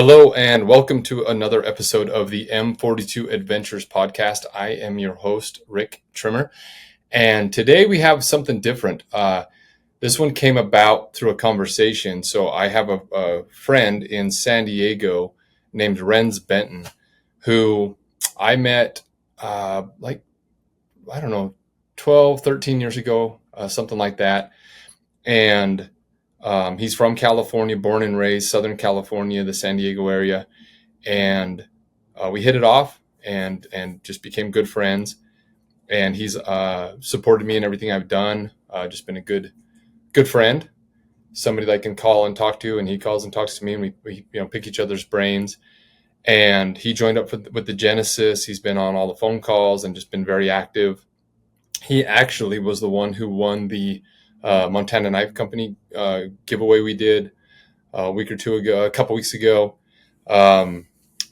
Hello and welcome to another episode of the M42 Adventures Podcast. I am your host, Rick Trimmer, and today we have something different. This one came about through a conversation. So I have a friend in San Diego named Renz Benton, who I met 12, 13 years ago, something like that. And he's from California, born and raised, Southern California, the San Diego area. And we hit it off and just became good friends. And he's supported me in everything I've done. Just been a good friend, somebody that I can call and talk to, and he calls and talks to me, and we pick each other's brains. And he joined up with the Genesis. He's been on all the phone calls and just been very active. He actually was the one who won the Montana Knife Company giveaway we did a couple weeks ago.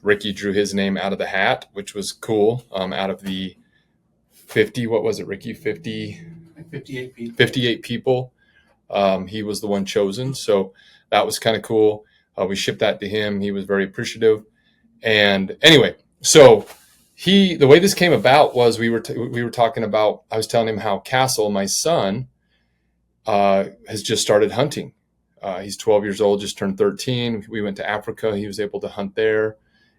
Ricky drew his name out of the hat, which was cool. Out of the 50, what was it, Ricky? 58 people. 58 people. He was the one chosen. So that was kind of cool. We shipped that to him. He was very appreciative. And anyway, so the way this came about was we were talking about, I was telling him how Castle, my son, has just started hunting. He's 12 years old, just turned 13. We went to Africa. He was able to hunt there.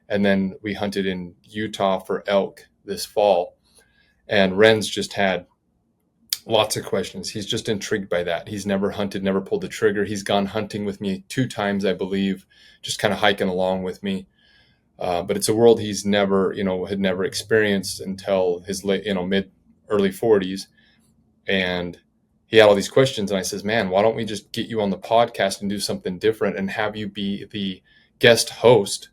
And then we hunted in Utah for elk this fall. And Renz just had lots of questions. He's just intrigued by that. He's never hunted, never pulled the trigger. He's gone hunting with me 2 times, I believe, just kind of hiking along with me. But it's a world he's had never experienced until his early 40s. And he had all these questions, and I says, man, why don't we just get you on the podcast and do something different and have you be the guest host?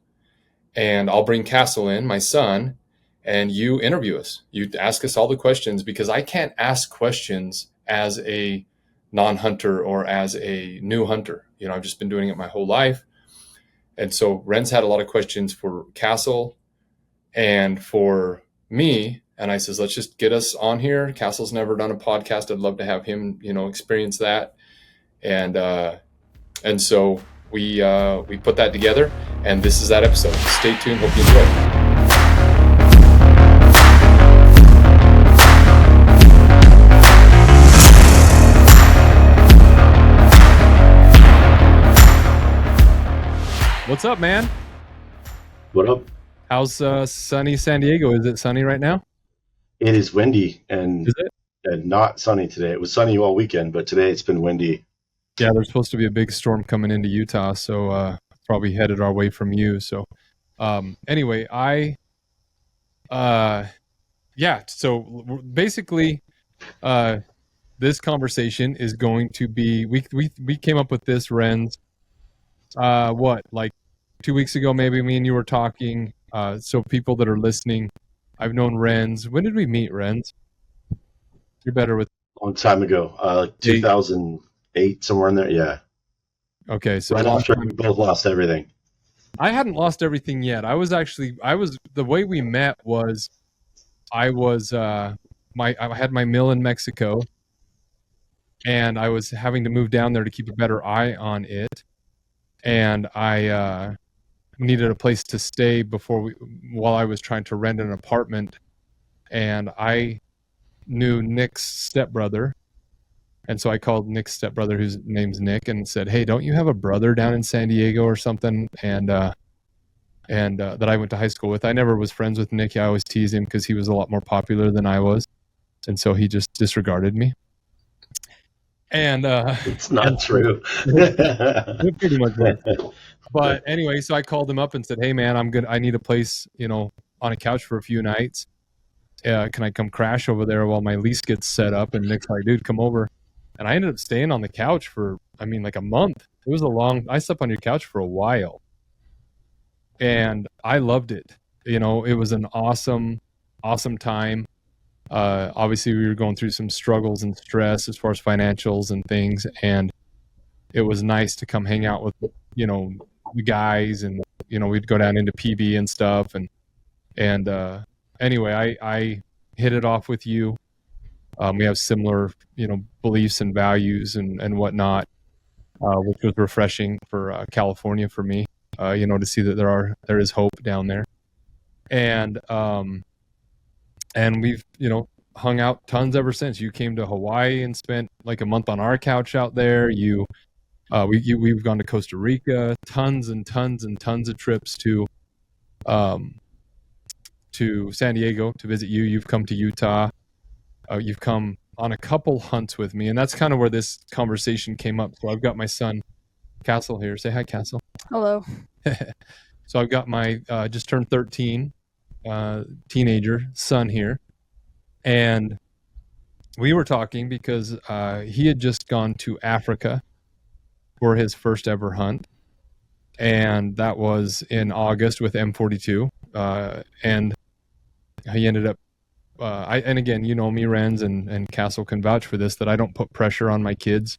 And I'll bring Castle in, my son, and you interview us. You ask us all the questions, because I can't ask questions as a non-hunter or as a new hunter. I've just been doing it my whole life. And so Renz had a lot of questions for Castle and for me. And I says, let's just get us on here. Castle's never done a podcast. I'd love to have him, experience that. And so we put that together, and this is that episode. Stay tuned. Hope you enjoy. What's up, man? What up? How's sunny San Diego? Is it sunny right now? It is windy and not sunny today. It was sunny all weekend, but today it's been windy. Yeah, there's supposed to be a big storm coming into Utah, so probably headed our way from you. So anyway, so basically this conversation is going to be, we came up with this, Renz, like 2 weeks ago, maybe me and you were talking. So people that are listening, I've known Renz. When did we meet, Renz? You're better with. A long time ago, 2008, somewhere in there. Yeah. Okay, so right after we both lost everything. I hadn't lost everything yet. The way we met was, I had my mill in Mexico, and I was having to move down there to keep a better eye on it, and I needed a place to stay while I was trying to rent an apartment. And I knew Nick's stepbrother, and so I called Nick's stepbrother, whose name's Nick, and said, hey, don't you have a brother down in San Diego or something? And that I went to high school with. I never was friends with Nick. I always teased him because he was a lot more popular than I was, and so he just disregarded me. And it's not true. It pretty much was. But anyway, so I called him up and said, hey man, I need a place, on a couch for a few nights. Can I come crash over there while my lease gets set up? And Nick's like, dude, come over. And I ended up staying on the couch for, like a month. I slept on your couch for a while. And I loved it. It was an awesome, awesome time. Obviously we were going through some struggles and stress as far as financials and things. And it was nice to come hang out with, the guys, and, we'd go down into PB and stuff. And anyway, I hit it off with you. We have similar, beliefs and values and whatnot, which was refreshing for California for me. to see that there is hope down there. And we've, hung out tons ever since. You came to Hawaii and spent like a month on our couch out there. We've gone to Costa Rica, tons and tons and tons of trips to San Diego to visit you. You've come to Utah. You've come on a couple hunts with me, and that's kind of where this conversation came up. So I've got my son, Castle, here. Say hi, Castle. Hello. So I've got my just turned 13 teenager son here, and we were talking because he had just gone to Africa for his first ever hunt, and that was in August with M42, and he ended up and again, me, Renz, and Castle can vouch for this, that I don't put pressure on my kids,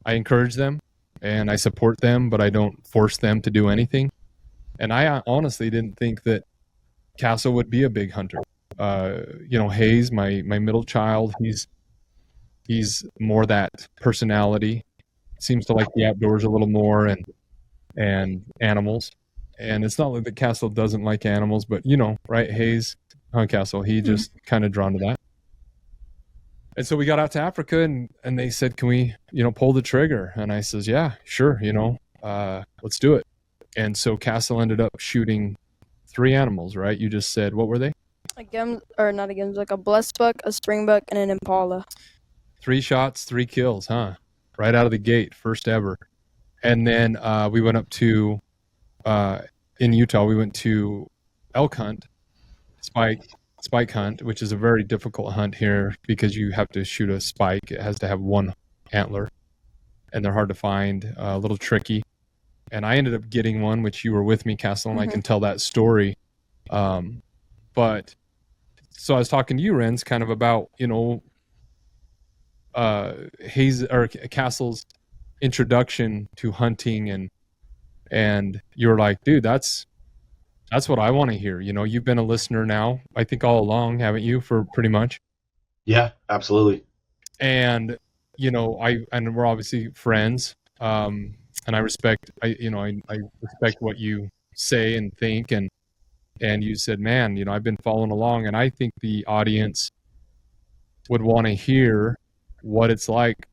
I encourage them and I support them, but I don't force them to do anything. And I honestly didn't think that Castle would be a big hunter. Hayes, my middle child, he's more that personality, seems to like the outdoors a little more and animals. And it's not like that Castle doesn't like animals, but right, Hayes, Castle, he just kind of drawn to that. And so we got out to Africa and they said, can we, pull the trigger? And I says, yeah, sure. Let's do it. And so Castle ended up shooting 3 animals, right? You just said, what were they? Like a blessed buck, a springbuck, and an impala. 3 shots, 3 kills, huh? Right out of the gate, first ever. And then we went up to, in Utah, we went to elk hunt, spike hunt, which is a very difficult hunt here because you have to shoot a spike. It has to have 1 antler, and they're hard to find, a little tricky. And I ended up getting one, which you were with me, Castle, and I can tell that story. But so I was talking to you, Renz, kind of about, Hayes or Castle's introduction to hunting, and you were like, dude, that's what I want to hear. You've been a listener now, I think all along, haven't you, for pretty much? Yeah, absolutely. And, and we're obviously friends. And I respect, I respect what you say and think. And you said, man, I've been following along, and I think the audience would want to hear what it's like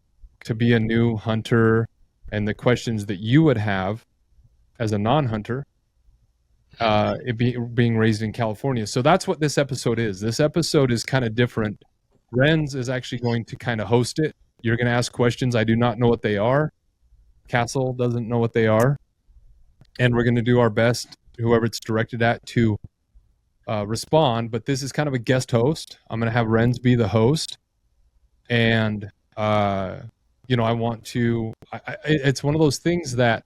to be a new hunter and the questions that you would have as a non-hunter, being raised in California. So that's what this episode is. This episode is kind of different. Renz is actually going to kind of host it. You're going to ask questions. I do not know what they are. Castle doesn't know what they are. And we're going to do our best, whoever it's directed at, to respond. But this is kind of a guest host. I'm going to have Renz be the host. And, I want to, it's one of those things that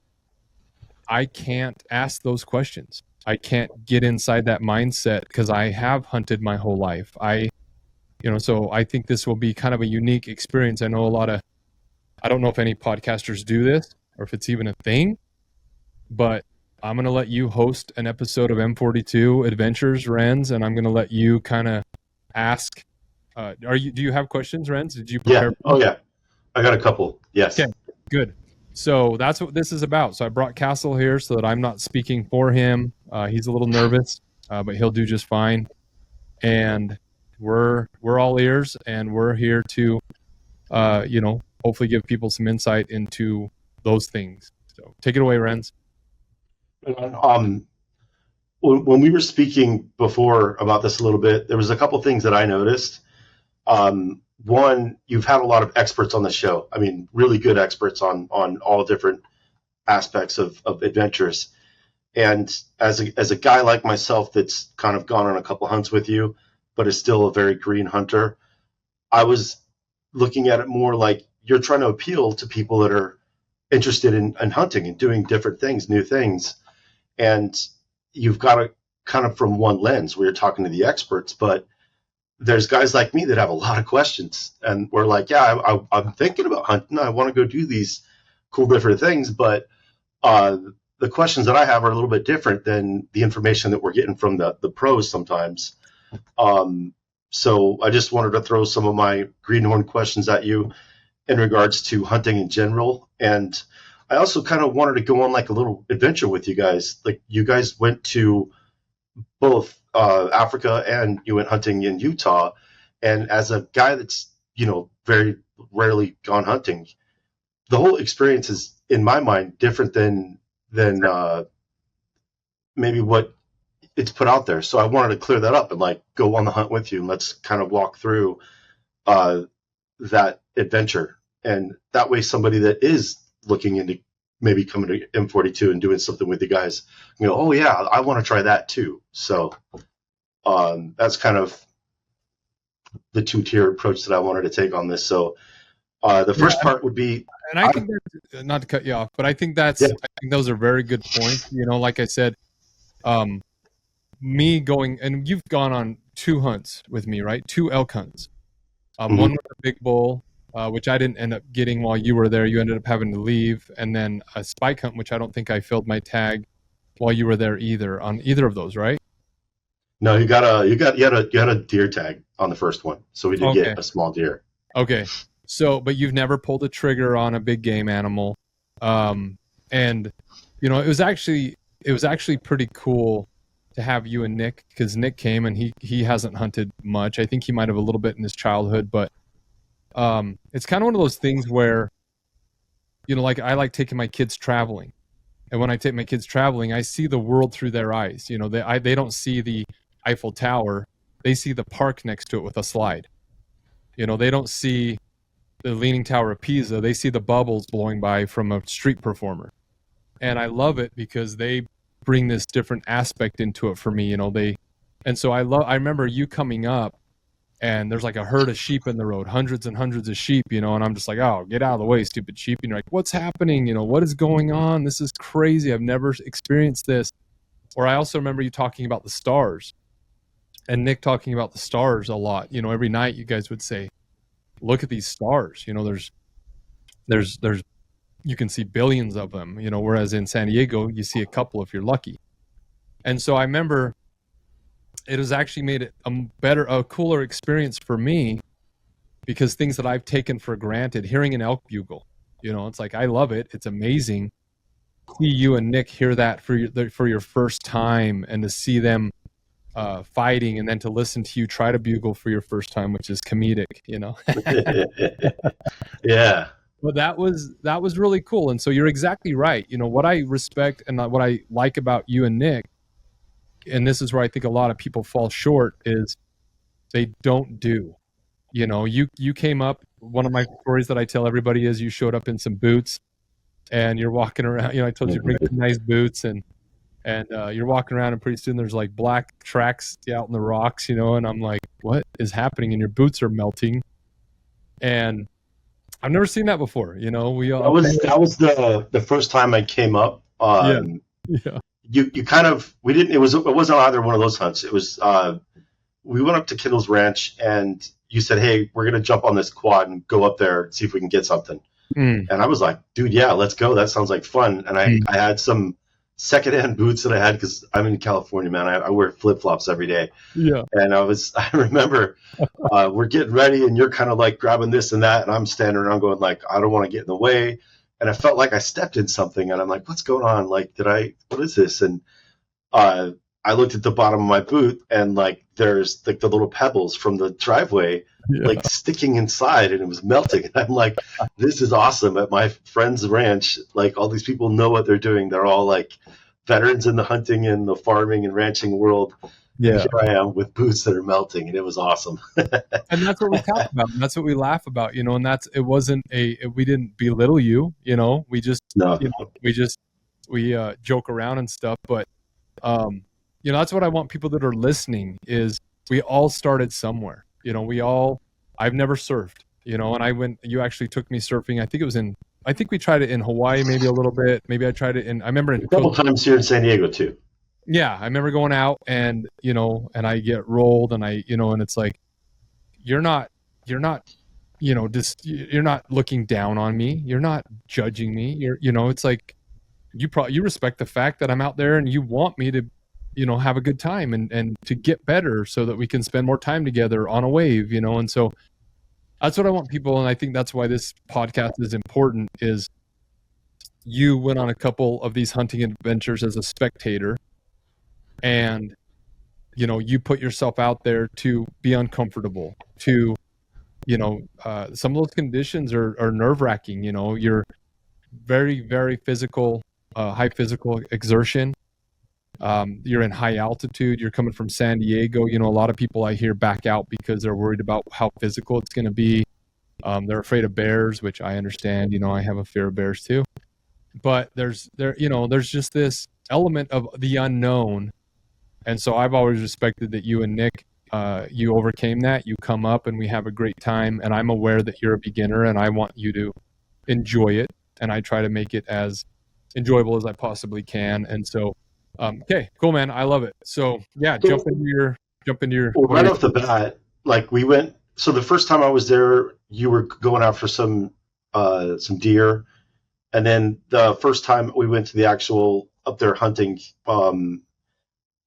I can't ask those questions. I can't get inside that mindset because I have hunted my whole life. So I think this will be kind of a unique experience. I know I don't know if any podcasters do this or if it's even a thing, but I'm going to let you host an episode of M42 Adventures, Renz, and I'm going to let you kind of ask. Do you have questions, Renz? Did you prepare? Yeah. Oh, yeah. I got a couple. Yes. Okay, good. So that's what this is about. So I brought Castle here so that I'm not speaking for him. He's a little nervous, but he'll do just fine. And we're all ears, and we're here to, hopefully give people some insight into those things. So take it away, Renz. When we were speaking before about this a little bit, there was a couple things that I noticed. One, you've had a lot of experts on the show. I mean, really good experts on all different aspects of adventures. And as a guy like myself that's kind of gone on a couple hunts with you, but is still a very green hunter, I was looking at it more like you're trying to appeal to people that are interested in hunting and doing different things, new things. And you've got to kind of from one lens where you're talking to the experts, but there's guys like me that have a lot of questions, and we're like, yeah, I'm thinking about hunting. I want to go do these cool different things, but the questions that I have are a little bit different than the information that we're getting from the pros sometimes. So I just wanted to throw some of my greenhorn questions at you in regards to hunting in general. And I also kind of wanted to go on like a little adventure with you guys. Like you guys went to both Africa and you went hunting in Utah. And as a guy that's, very rarely gone hunting, the whole experience is, in my mind, different than maybe what it's put out there. So I wanted to clear that up and like go on the hunt with you, and let's kind of walk through that adventure. And that way, somebody that is looking into maybe coming to M42 and doing something with you guys, oh yeah, I want to try that too. So that's kind of the two-tier approach that I wanted to take on this. So the first part would be, and I think not to cut you off, but I think I think those are very good points. Like I said, me going, and you've gone on 2 hunts with me, right? 2 elk hunts. One with a big bull, which I didn't end up getting while you were there. You ended up having to leave, and then a spike hunt, which I don't think I filled my tag while you were there either on either of those, right? No, you had a deer tag on the first one, so we did get a small deer. Okay, so but you've never pulled a trigger on a big game animal, and it was actually pretty cool to have you and Nick, because Nick came and he hasn't hunted much. I think he might have a little bit in his childhood, but it's kind of one of those things where, like I like taking my kids traveling, and when I take my kids traveling, I see the world through their eyes. They don't see the Eiffel Tower, they see the park next to it with a slide. They don't see the Leaning Tower of Pisa, they see the bubbles blowing by from a street performer. And I love it because they bring this different aspect into it for me. And so I remember you coming up, and there's like a herd of sheep in the road, hundreds and hundreds of sheep, and I'm just like, oh, get out of the way, stupid sheep. And you're like, what's happening? What is going on? This is crazy. I've never experienced this. Or I also remember you talking about the stars, and Nick talking about the stars a lot. Every night you guys would say, look at these stars. There's you can see billions of them, whereas in San Diego, you see a couple if you're lucky. And so I remember it has actually made it a cooler experience for me, because things that I've taken for granted, hearing an elk bugle, it's like, I love it. It's amazing. See you and Nick hear that for your first time, and to see them fighting, and then to listen to you try to bugle for your first time, which is comedic, Yeah. But that was really cool. And so you're exactly right. What I respect and what I like about you and Nick, and this is where I think a lot of people fall short, is they don't do. You came up, one of my stories that I tell everybody is you showed up in some boots, and you're walking around, I told you to bring some nice boots, and you're walking around, and pretty soon there's like black tracks out in the rocks, and I'm like, what is happening? And your boots are melting. And I've never seen that before. That was the first time I came up. Yeah. You kind of, it wasn't either one of those hunts. It was we went up to Kendall's ranch, and you said, hey, we're gonna jump on this quad and go up there and see if we can get something. And I was like, dude, yeah, let's go. That sounds like fun. And I had some secondhand boots that I had, because I'm in California, man. I wear flip-flops every day. Yeah. And I remember we're getting ready, and you're kind of like grabbing this and that, and I'm standing around going like, I don't want to get in the way. And I felt like I stepped in something, and I'm like, what's going on? Like, what is this? And I looked at the bottom of my boot, and like there's like the little pebbles from the driveway like sticking inside, and it was melting. And I'm like, this is awesome. At my friend's ranch, like all these people know what they're doing. They're all like veterans in the hunting and the farming and ranching world. Yeah. Here I am with boots that are melting, and it was awesome. And that's what we talk about. And that's what we laugh about, and we didn't belittle you, we just, we joke around and stuff. But, that's what I want people that are listening is, we all started somewhere. I've never surfed, and you actually took me surfing. I think we tried it in Hawaii, maybe a little bit. Maybe I tried it I remember a couple times here in San Diego too. Yeah. I remember going out, and, and I get rolled, and and it's like, you're not, you're not looking down on me. You're not judging me. It's like, you respect the fact that I'm out there, and you want me to, have a good time and to get better so that we can spend more time together on a wave, and so that's what I want people. And I think that's why this podcast is important, is you went on a couple of these hunting adventures as a spectator, and you put yourself out there to be uncomfortable, to some of those conditions are nerve-wracking. You're very, very physical, high physical exertion. You're in high altitude. You're coming from San Diego. A lot of people I hear back out because they're worried about how physical it's going to be. They're afraid of bears, which I understand. I have a fear of bears too. But there's just this element of the unknown. And so I've always respected that you and Nick, you overcame that. You come up and we have a great time. And I'm aware that you're a beginner and I want you to enjoy it. And I try to make it as enjoyable as I possibly can. And so, okay, cool, man. I love it. So yeah, jump into your. Well, right off the bat, like we went. So the first time I was there, you were going out for some deer, and then the first time we went to the actual up there hunting,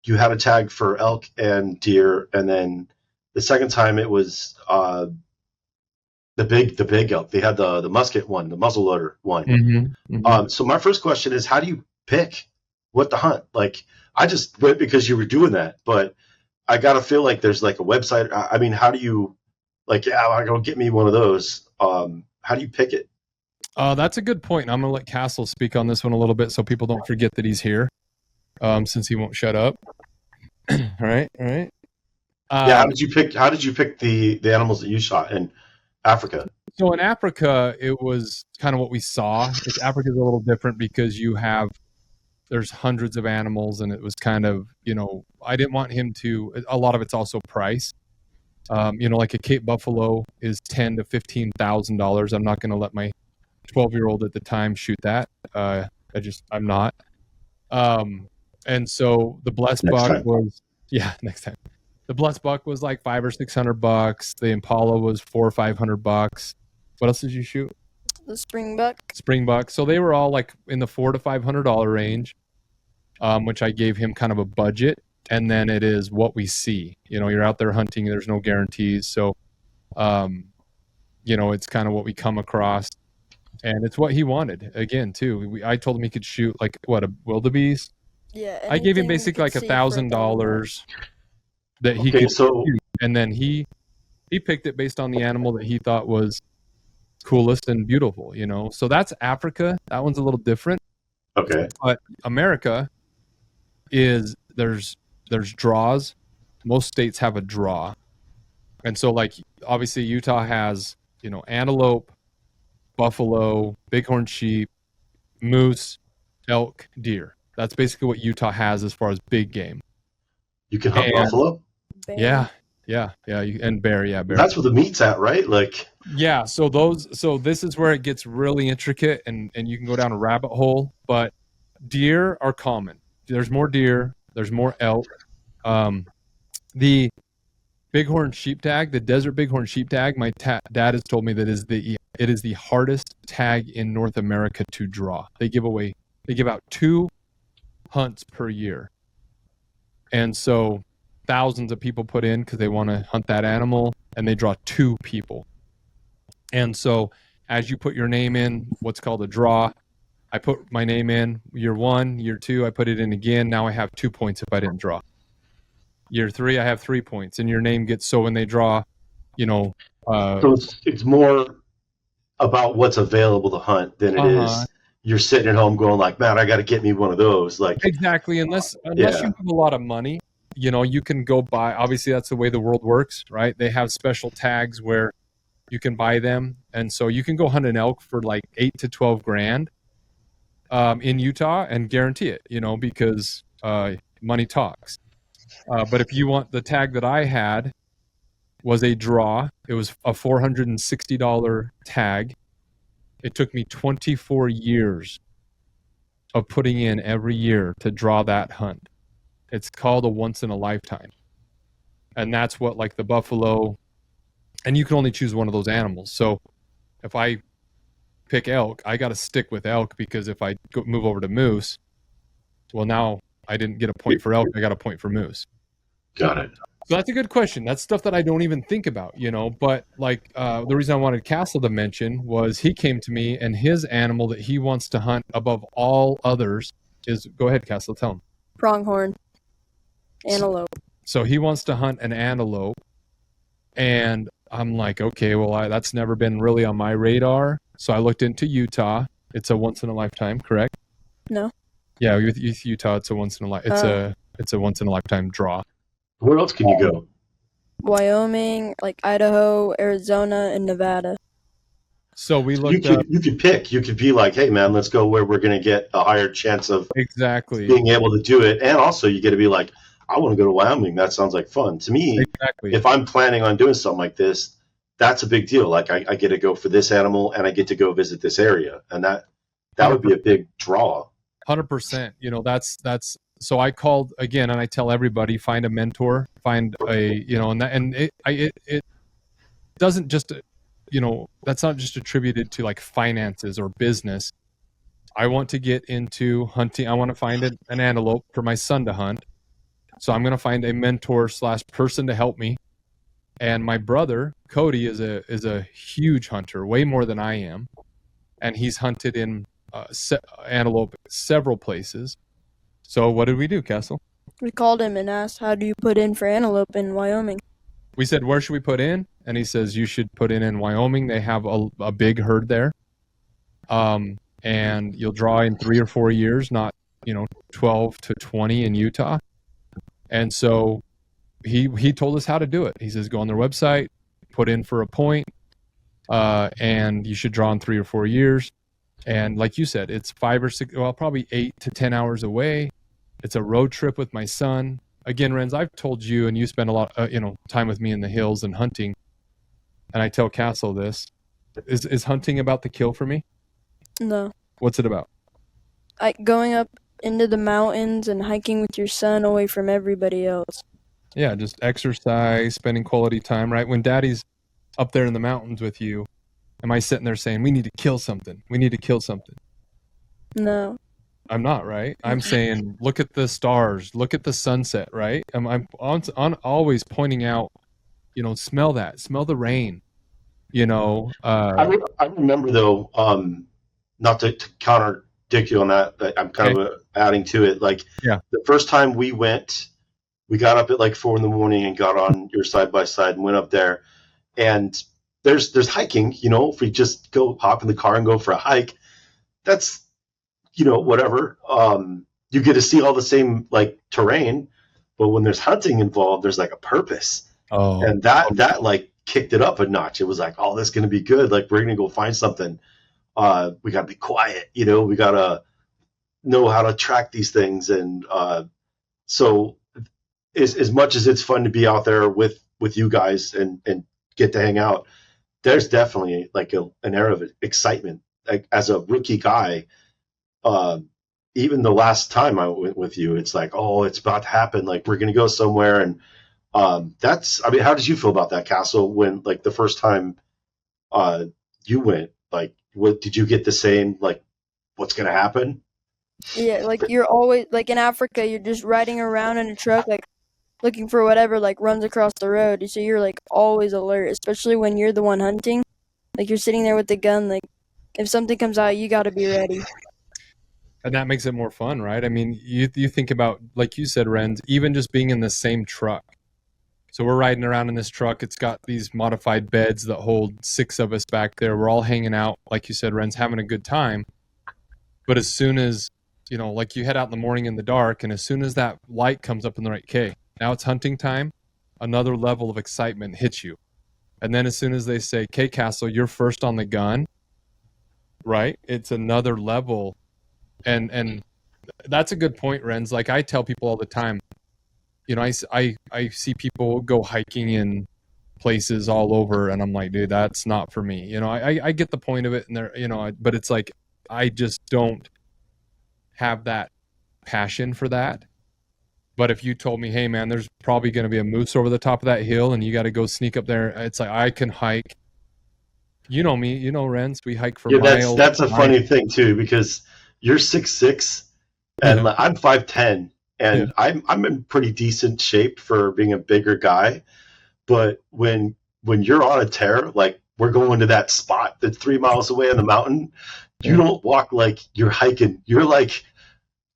you had a tag for elk and deer, and then the second time it was the big elk. They had the musket one, the muzzleloader one. Mm-hmm, mm-hmm. So my first question is, how do you pick what to hunt? Like, I just went because you were doing that, but I gotta feel like there's like a website. I mean, how do you I go get me one of those? How do you pick it? That's a good point. I'm gonna let Castle speak on this one a little bit so people don't forget that he's here, since he won't shut up. All right. Yeah. How did you pick the animals that you shot in Africa? So in Africa, it was kind of what we saw. Africa's a little different because there's hundreds of animals, and it was kind of, I didn't want him to. A lot of it's also price. Like a Cape buffalo is $10,000 to $15,000. I'm not going to let my 12-year-old at the time shoot that. I'm not. And so the blessed buck was, next time. The blessed buck was like $500 or $600. The Impala was $400 or $500. What else did you shoot? The springbuck. So they were all like in the $400 to $500 range, which I gave him kind of a budget. And then it is what we see. You're out there hunting. There's no guarantees. So, it's kind of what we come across. And it's what he wanted. Again, too. I told him he could shoot like, a wildebeest? Yeah. I gave him basically like $1,000 that he could shoot. And then he picked it based on the animal that he thought was coolest and beautiful, So that's Africa. That one's a little different. Okay. But America is there's draws. Most states have a draw. And so like obviously Utah has, antelope, buffalo, bighorn sheep, moose, elk, deer. That's basically what Utah has as far as big game. You can hunt buffalo? Bear. Yeah. And bear, bear. That's where the meat's at, right? Like, yeah. So this is where it gets really intricate and you can go down a rabbit hole, but deer are common. There's more deer. There's more elk. The bighorn sheep tag, the desert bighorn sheep tag, my dad has told me that it is the hardest tag in North America to draw. They give out 2 hunts per year. And so thousands of people put in because they want to hunt that animal, and they draw 2 people. And so as you put your name in what's called a draw, I put my name in year 1, year 2, I put it in again. Now I have 2 points if I didn't draw. Year 3, I have 3 points, and your name gets, so when they draw, so it's more about what's available to hunt than it is you're sitting at home going like, man, I got to get me one of those. Like, exactly. Unless you have a lot of money, you can go buy, obviously that's the way the world works, right? They have special tags where you can buy them. And so you can go hunt an elk for like 8 to 12 grand in Utah and guarantee it, because money talks. But if you want the tag that I had was a draw, it was a $460 tag. It took me 24 years of putting in every year to draw that hunt. It's called a once in a lifetime. And that's what like the buffalo, and you can only choose one of those animals. So if I pick elk, I got to stick with elk, because if I move over to moose, well, now I didn't get a point for elk. I got a point for moose. Got it. So that's a good question. That's stuff that I don't even think about, but like the reason I wanted Castle to mention was he came to me and his animal that he wants to hunt above all others is, go ahead, Castle, tell him. Pronghorn. Antelope. So he wants to hunt an antelope, and I'm like, okay, well, that's never been really on my radar. So I looked into Utah. It's a once in a lifetime, correct? No. Yeah, with Utah, it's a once in a it's a once in a lifetime draw. Where else can you go? Wyoming, like Idaho, Arizona, and Nevada. So we looked up. You could pick. You could be like, hey, man, let's go where we're going to get a higher chance of exactly being able to do it. And also you get to be like, I want to go to Wyoming. That sounds like fun. To me, exactly. If I'm planning on doing something like this, that's a big deal. Like I get to go for this animal and I get to go visit this area. And that would be a big draw. 100%. That's so I called again, and I tell everybody, find a mentor, find a, and it doesn't just, that's not just attributed to like finances or business. I want to get into hunting. I want to find an antelope for my son to hunt. So I'm going to find a mentor / person to help me. And my brother, Cody, is a huge hunter, way more than I am. And he's hunted in antelope several places. So what did we do, Castle? We called him and asked, how do you put in for antelope in Wyoming? We said, where should we put in? And he says, you should put in Wyoming. They have a big herd there. And you'll draw in 3 or 4 years, not, 12 to 20 in Utah. And so he told us how to do it. He says, go on their website, put in for a point, and you should draw in 3 or 4 years. And like you said, it's 5 or 6, well, probably 8 to 10 hours away. It's a road trip with my son. Again, Renz, I've told you, and you spend a lot, time with me in the hills and hunting. And I tell Castle this: is hunting about the kill for me? No. What's it about? Going up into the mountains and hiking with your son away from everybody else. Yeah, just exercise, spending quality time, right? When Daddy's up there in the mountains with you, am I sitting there saying, we need to kill something? We need to kill something. No. I'm not, right? I'm saying, look at the stars, look at the sunset, right? I'm always pointing out, smell the rain, I remember though, not to contradict you on that, but I'm kind of adding to it. Like the first time we went, we got up at like 4 a.m. and got on your side by side and went up there, and there's hiking, if we just go hop in the car and go for a hike, that's, whatever. You get to see all the same like terrain, but when there's hunting involved, there's like a purpose. Oh, and that like kicked it up a notch. It was like, oh, this is going to be good. Like we're going to go find something. We got to be quiet, we got to know how to track these things. And so as much as it's fun to be out there with you guys and get to hang out, there's definitely like an air of excitement. Like as a rookie guy, even the last time I went with you, it's like, oh, it's about to happen. Like we're going to go somewhere. And how did you feel about that, Castle, when like the first time you went? Like, what did you get the same, like, what's going to happen? Yeah, like you're always, like in Africa, you're just riding around in a truck, like looking for whatever, like runs across the road. So you're like always alert, especially when you're the one hunting. Like you're sitting there with the gun, like if something comes out, you got to be ready. And that makes it more fun, right? I mean, you think about, like you said, Renz, even just being in the same truck. So we're riding around in this truck. It's got these modified beds that hold 6 of us back there. We're all hanging out, like you said, Renz, having a good time. But as soon as, like you head out in the morning in the dark, and as soon as that light comes up in the right, okay, now it's hunting time, another level of excitement hits you. And then as soon as they say, okay, Castle, you're first on the gun, right? It's another level. And that's a good point, Renz. Like I tell people all the time, I see people go hiking in places all over, and I'm like, dude, that's not for me. I get the point of it, and there, but it's like I just don't have that passion for that. But if you told me, hey man, there's probably going to be a moose over the top of that hill, and you got to go sneak up there, it's like I can hike. You know me, Renz. We hike for miles. That's a funny thing too, because you're 6'6", and I'm 5'10". and I'm in pretty decent shape for being a bigger guy. But when you're on a tear, like we're going to that spot that's 3 miles away on the mountain, you don't walk like you're hiking. You're like,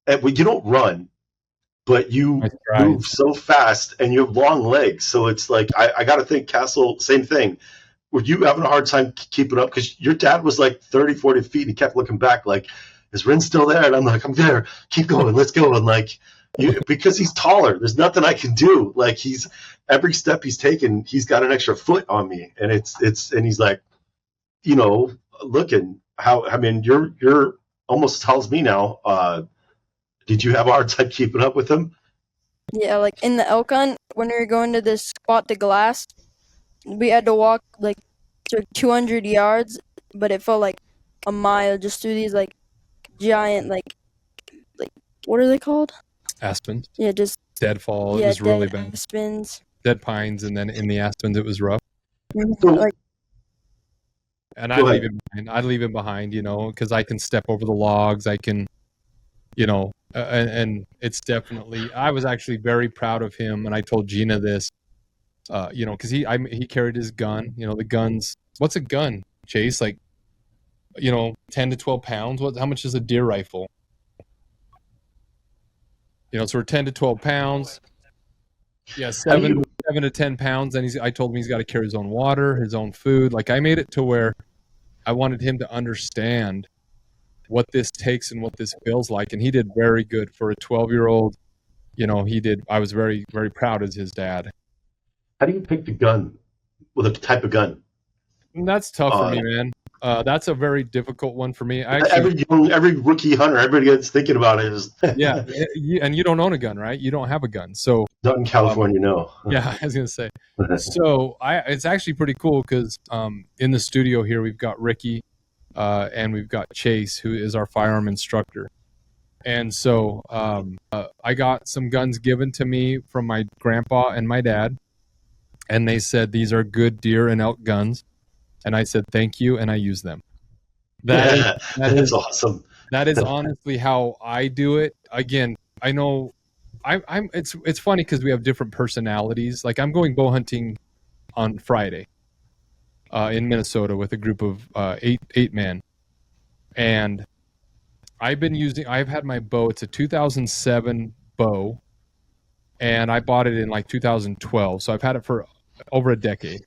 you don't run, but you move so fast and you have long legs. So it's like, I got to think, Castle, same thing. Were you having a hard time keeping up? Because your dad was like 30, 40 feet. And he kept looking back like, is Renz still there? And I'm like, I'm there. Keep going. Let's go. And like, because he's taller, there's nothing I can do. Like every step he's taken, he's got an extra foot on me. And and he's like, looking how, I mean, you're almost as tall as me now. Did you have a hard time keeping up with him? Yeah, like in the elk hunt, when we were going to this spot to glass, we had to walk like 200 yards, but it felt like a mile just through these like giant like what are they called? Aspens. Yeah, just deadfall. It was really bad. Aspens. Dead pines, and then in the aspens it was rough. And I'd leave him behind. I'd leave him behind, because I can step over the logs. I can, and it's definitely. I was actually very proud of him, and I told Gina this. Because he carried his gun. The guns. What's a gun, Chase? Like, 10 to 12 pounds. How much is a deer rifle? So we're 10 to 12 pounds. Yeah, 7 to 10 pounds. And I told him he's got to carry his own water, his own food. Like, I made it to where I wanted him to understand what this takes and what this feels like. And he did very good for a 12-year-old. He did. I was very, very proud as his dad. How do you pick the gun? Well, the type of gun? And that's tough for me, man. That's a very difficult one for me. Every rookie hunter, everybody gets thinking about it. Yeah, and you don't own a gun, right? You don't have a gun, so not in California, no. Yeah, I was gonna say. So it's actually pretty cool because in the studio here we've got Ricky, and we've got Chase, who is our firearm instructor. And so I got some guns given to me from my grandpa and my dad, and they said these are good deer and elk guns. And I said, thank you, and I use them. That is awesome. That is honestly how I do it. Again, I know it's funny because we have different personalities. Like, I'm going bow hunting on Friday in Minnesota with a group of eight men. And I've had my bow. It's a 2007 bow, and I bought it in like 2012. So I've had it for over a decade.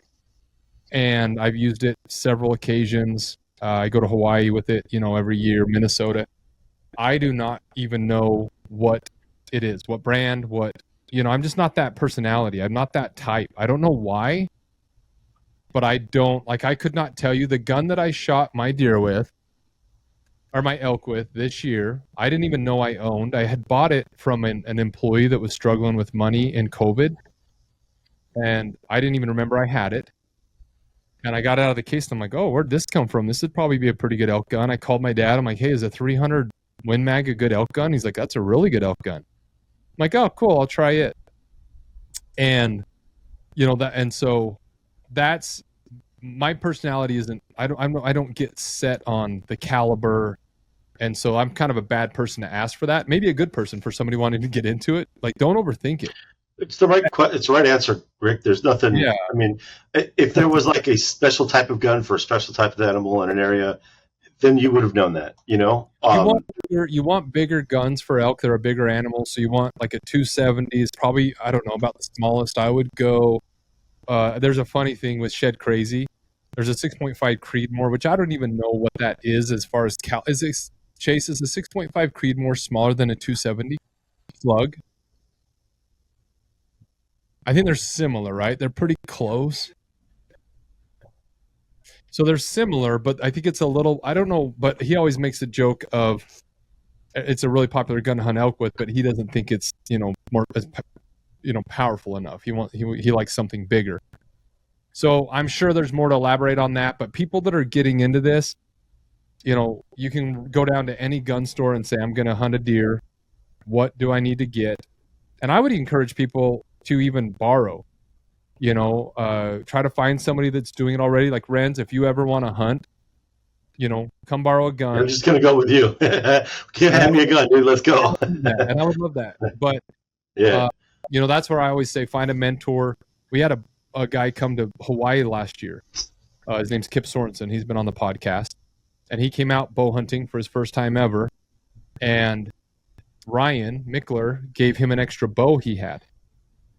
And I've used it several occasions. I go to Hawaii with it, every year, Minnesota. I do not even know what it is, what brand, I'm just not that personality. I'm not that type. I don't know why, but I could not tell you the gun that I shot my deer with, or my elk with this year. I didn't even know I owned. I had bought it from an employee that was struggling with money in COVID. And I didn't even remember I had it. And I got it out of the case, and I'm like, oh, where'd this come from? This would probably be a pretty good elk gun. I called my dad. I'm like, hey, is a 300 Win Mag a good elk gun? He's like, that's a really good elk gun. I'm like, oh, cool, I'll try it. And, and so that's my personality isn't, I don't get set on the caliber. And so I'm kind of a bad person to ask for that. Maybe a good person for somebody wanting to get into it. Like, don't overthink it. It's the right answer, Rick. There's nothing. Yeah. I mean, if there was like a special type of gun for a special type of animal in an area, then you would have known that. You want bigger guns for elk. They're a bigger animal, so you want like a 270 is probably, I don't know, about the smallest I would go. There's a funny thing with Shed Crazy. There's a 6.5 Creedmoor, which I don't even know what that is as far as Chase, is a 6.5 Creedmoor smaller than a 270 slug? I think they're similar, right? They're pretty close. So they're similar, but I think it's a little, I don't know, but he always makes a joke of it's a really popular gun to hunt elk with, but he doesn't think it's, more, powerful enough. He likes something bigger. So I'm sure there's more to elaborate on that, but people that are getting into this, you can go down to any gun store and say, I'm going to hunt a deer. What do I need to get? And I would encourage people to even borrow, try to find somebody that's doing it already. Like Renz, if you ever want to hunt, come borrow a I'm gun. just gonna go with you. Can't hand me a gun, dude. Let's go. And I would love that. But Yeah. that's where I always say find a mentor. We had a guy come to Hawaii last year. His name's Kip Sorensen. He's been on the podcast, and he came out bow hunting for his first time ever. And Ryan Mickler gave him an extra bow he had,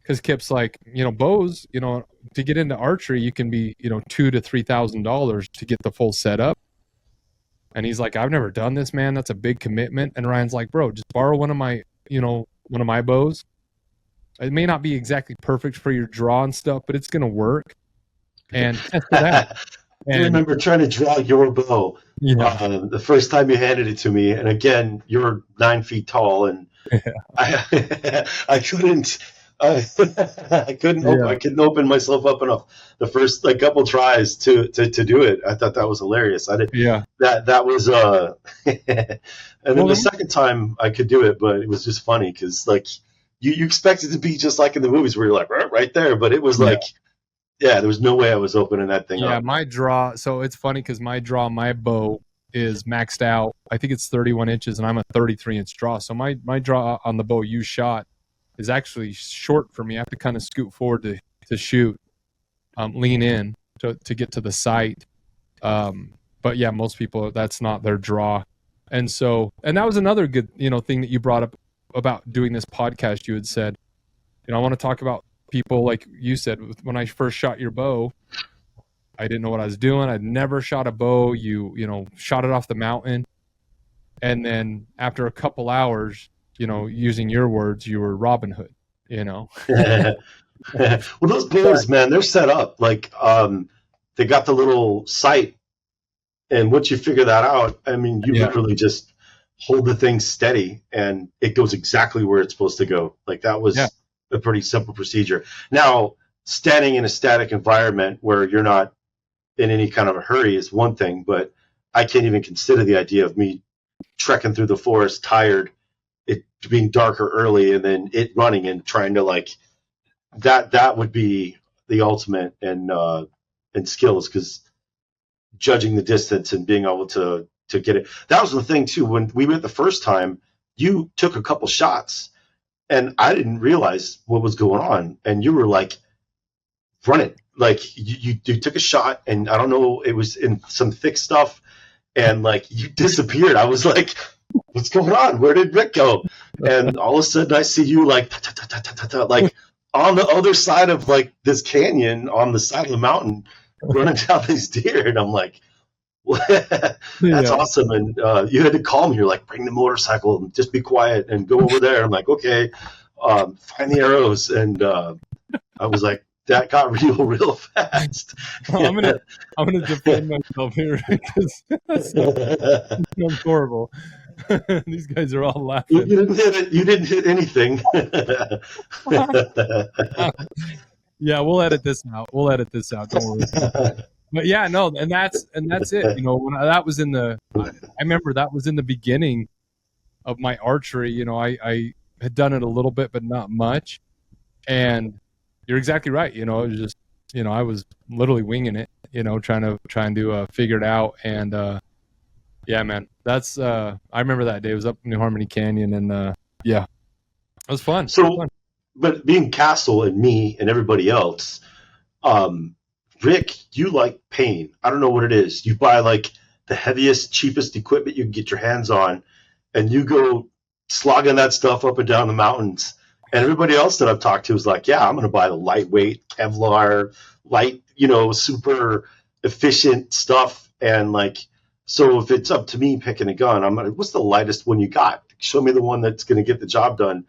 because Kip's like, bows, to get into archery, you can be, $2,000 to $3,000 to get the full setup. And he's like, I've never done this, man. That's a big commitment. And Ryan's like, bro, just borrow one of my bows. It may not be exactly perfect for your draw and stuff, but it's going to work. And test it out. I remember trying to draw your bow the first time you handed it to me. And again, you're 9 feet tall, and I couldn't. I couldn't open myself up enough the first couple tries to do it. I thought that was hilarious. I did. Yeah. That was and then the second time I could do it, but it was just funny because you expect it to be just like in the movies where you're like right there, but it was there was no way I was opening that thing up. Yeah, my draw. So it's funny because my bow is maxed out. I think it's 31 inches, and I'm a 33-inch draw. So my draw on the bow you shot is actually short for me. I have to kind of scoot forward to shoot, lean in to get to the sight. But yeah, most people, that's not their draw. And that was another good, thing that you brought up about doing this podcast. You had said, I want to talk about people, like you said, when I first shot your bow, I didn't know what I was doing. I'd never shot a bow. You shot it off the mountain. And then after a couple hours, using your words, you were Robin Hood, Well, those bows, man, they're set up they got the little sight, and once you figure that out, I mean, you literally just hold the thing steady and it goes exactly where it's supposed to go. That was a pretty simple procedure. Now, standing in a static environment where you're not in any kind of a hurry is one thing, but I can't even consider the idea of me trekking through the forest tired, it being darker early, and then it running and trying to that would be the ultimate in skills, because judging the distance and being able to get it. That was the thing too. When we went the first time, you took a couple shots and I didn't realize what was going on. And you were running, you took a shot, and I don't know, it was in some thick stuff, and you disappeared. I was like, what's going on? Where did Rick go? And all of a sudden I see you on the other side of this canyon on the side of the mountain running down these deer. And I'm like, that's awesome. And you had to call me. You're like, bring the motorcycle and just be quiet and go over there. I'm like, okay, find the arrows. And I was like, that got real fast. I'm gonna defend myself here because that's horrible. These guys are all laughing. You didn't hit it. You didn't hit anything. Yeah, we'll edit this out. Don't worry. But yeah, no, and that's it. When that was I remember that was in the beginning of my archery. I had done it a little bit, but not much. And you're exactly right. It was just, I was literally winging it. Trying to figure it out. And yeah, man, that's I remember that day. It was up in New Harmony Canyon, and yeah, it was fun. So, but being Castle and me and everybody else, Rick, you like pain. I don't know what it is. You buy the heaviest, cheapest equipment you can get your hands on, and you go slogging that stuff up and down the mountains. And everybody else that I've talked to is like, yeah, I'm going to buy the lightweight Kevlar, super efficient stuff. And so if it's up to me picking a gun, I'm like, what's the lightest one you got? Show me the one that's going to get the job done.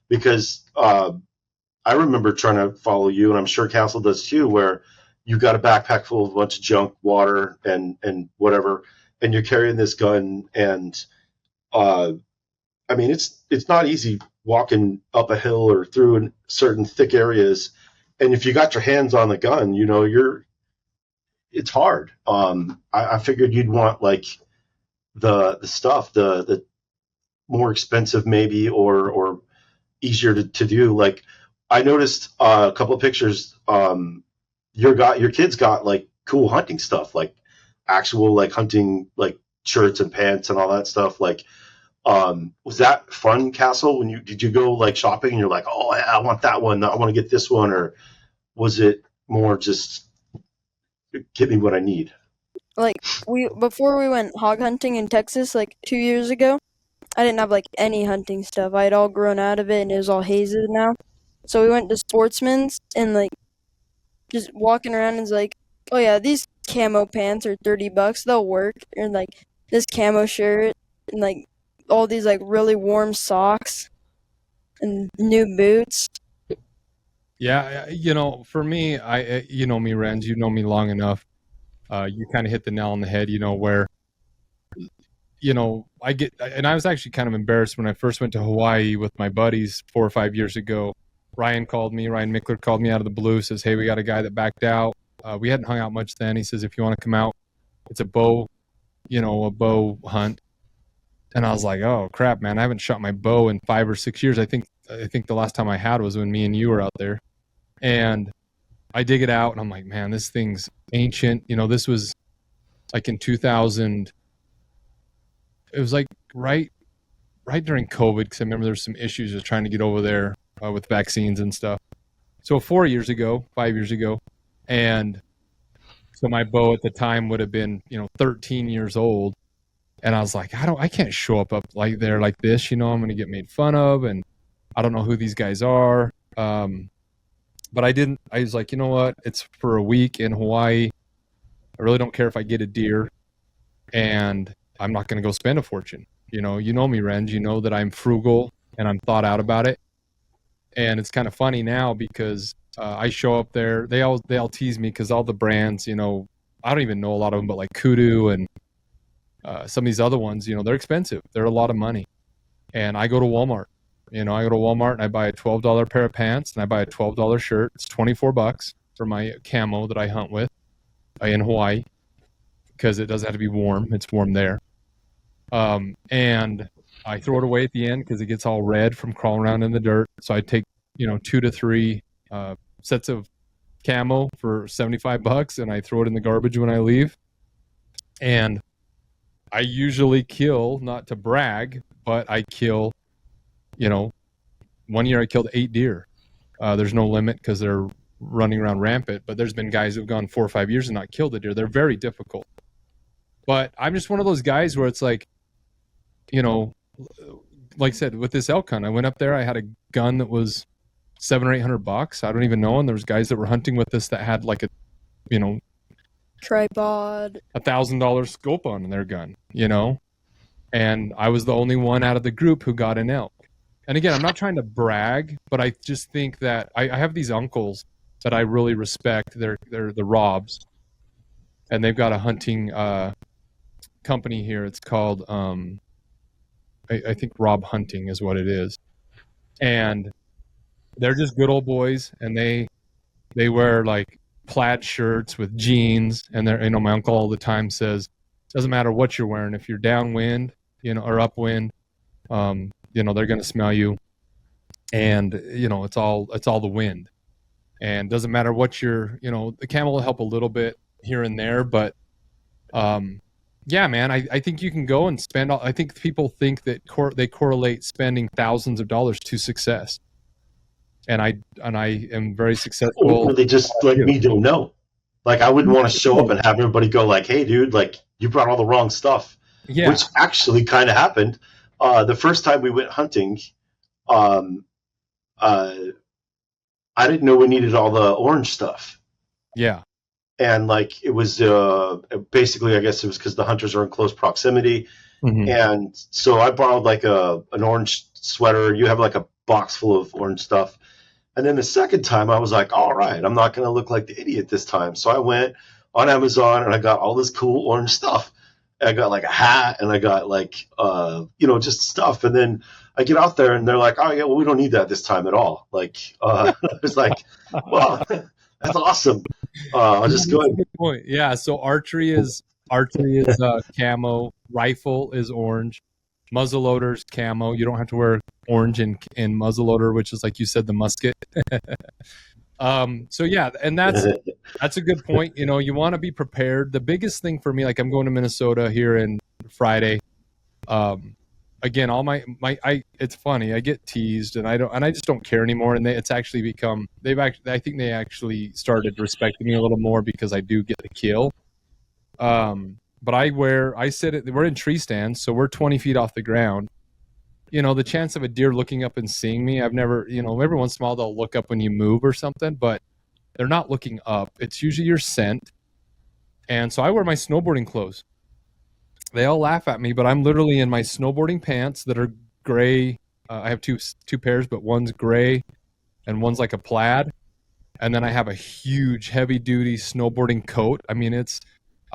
Because I remember trying to follow you, and I'm sure Castle does too, where you got a backpack full of a bunch of junk, water, and whatever, and you're carrying this gun. And I mean, it's not easy walking up a hill or through in certain thick areas. And if you got your hands on the gun, it's hard. I figured you'd want the stuff, the more expensive maybe, or easier to do. I noticed a couple of pictures. Your kids got cool hunting stuff, actual like hunting like shirts and pants and all that stuff. Like, was that fun, Castle? Did you go like shopping and you're like, oh, I want that one, I want to get this one, or was it more just give me what I need? Like before we went hog hunting in Texas like 2 years ago, I didn't have like any hunting stuff. I had all grown out of it and it was all hazed now. So we went to Sportsman's and like just walking around and it's like, oh yeah, these camo pants are $30, they'll work. And like this camo shirt and like all these like really warm socks and new boots. Yeah, for me, you know me, Renz, you know me long enough. You kind of hit the nail on the head, where, and I was actually kind of embarrassed when I first went to Hawaii with my buddies 4 or 5 years ago. Ryan Mickler called me out of the blue, says, hey, we got a guy that backed out. We hadn't hung out much then. He says, if you want to come out, it's a bow hunt. And I was like, oh crap, man, I haven't shot my bow in 5 or 6 years. I think the last time I had was when me and you were out there. And I dig it out and I'm like, man, this thing's ancient. This was like in 2000. It was like right during COVID, because I remember there was some issues with trying to get over there with vaccines and stuff. So 5 years ago, and so my bow at the time would have been 13 years old, and I was like, I can't show up like there like this. I'm going to get made fun of, and I don't know who these guys are. But I didn't. I was like, you know what? It's for a week in Hawaii. I really don't care if I get a deer, and I'm not going to go spend a fortune. You know me, Renz. You know that I'm frugal and I'm thought out about it. And it's kind of funny now because I show up there. They all tease me because all the brands, I don't even know a lot of them, but like Kudu and some of these other ones, they're expensive. They're a lot of money. And I go to Walmart. I go to Walmart and I buy a $12 pair of pants and I buy a $12 shirt. It's $24 for my camo that I hunt with in Hawaii, because it doesn't have to be warm. It's warm there. And I throw it away at the end because it gets all red from crawling around in the dirt. So I take, 2 to 3 sets of camo for $75 and I throw it in the garbage when I leave. And I usually kill, not to brag, but I kill, 1 year I killed 8 deer. There's no limit because they're running around rampant, but there's been guys who've gone 4 or 5 years and not killed a deer. They're very difficult. But I'm just one of those guys where it's like, like I said, with this elk hunt, I went up there, I had a gun that was $700 or $800. I don't even know. And there was guys that were hunting with us that had like a, tripod, $1,000 scope on their gun, and I was the only one out of the group who got an elk. And again, I'm not trying to brag, but I just think that I have these uncles that I really respect. They're the Robs, and they've got a hunting company here. It's called I think Rob Hunting is what it is, and they're just good old boys, and they wear like plaid shirts with jeans, and they're my uncle all the time says doesn't matter what you're wearing, if you're downwind or upwind, they're going to smell you, and it's all the wind, and doesn't matter what you're the camel will help a little bit here and there, but yeah, man, I think you can go and spend I think people think that they correlate spending thousands of dollars to success, and I am very successful. Or they just like me don't know. Like I wouldn't want to show up and have everybody go like, hey dude, like you brought all the wrong stuff. Yeah. Which actually kind of happened. The first time we went hunting, I didn't know we needed all the orange stuff. Yeah. And like it was basically, I guess it was because the hunters are in close proximity. Mm-hmm. And so I borrowed like an orange sweater. You have like a box full of orange stuff. And then the second time I was like, all right, I'm not going to look like the idiot this time. So I went on Amazon and I got all this cool orange stuff. I got like a hat and I got like, just stuff. And then I get out there and they're like, oh yeah, well, we don't need that this time at all. Like, it's like, well, that's awesome. I'll just go ahead. Good point. Yeah. So archery is camo. Rifle is orange. Muzzleloader's camo. You don't have to wear orange in muzzleloader, which is like you said, the musket. So yeah, and that's a good point. You know, you want to be prepared. The biggest thing for me, like I'm going to Minnesota here in Friday. Again, all it's funny. I get teased, and I just don't care anymore. And it's actually become, I think they actually started respecting me a little more because I do get the kill. But we're in tree stands, so we're 20 feet off the ground. You know, the chance of a deer looking up and seeing me, I've never, you know, every once in a while they'll look up when you move or something, but they're not looking up. It's usually your scent. And so I wear my snowboarding clothes. They all laugh at me, but I'm literally in my snowboarding pants that are gray. I have two pairs, but one's gray and one's like a plaid. And then I have a huge heavy duty snowboarding coat. I mean, I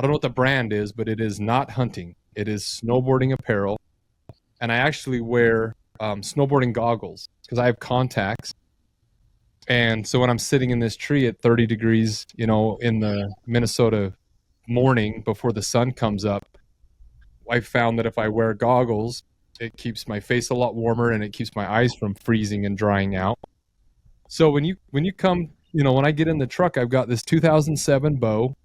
don't know what the brand is, but it is not hunting. It is snowboarding apparel. And I actually wear snowboarding goggles because I have contacts. And so when I'm sitting in this tree at 30 degrees, you know, in the Minnesota morning before the sun comes up, I found that if I wear goggles, it keeps my face a lot warmer and it keeps my eyes from freezing and drying out. So when you come, you know, when I get in the truck, I've got this 2007 bow.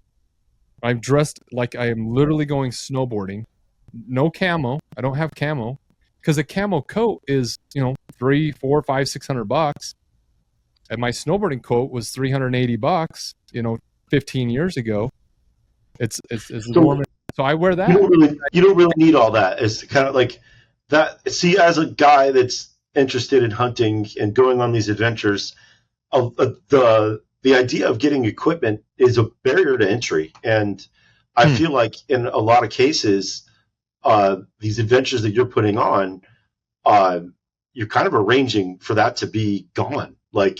I'm dressed like I am literally going snowboarding. No camo. I don't have camo because a camo coat is, you know, $300, $400, $500, $600. And my snowboarding coat was $380, you know, 15 years ago. It's warm. So I wear that. You don't really need all that. It's kind of like that. See, as a guy that's interested in hunting and going on these adventures, the idea of getting equipment is a barrier to entry. And I feel like in a lot of cases, these adventures that you're putting on, you're kind of arranging for that to be gone. Like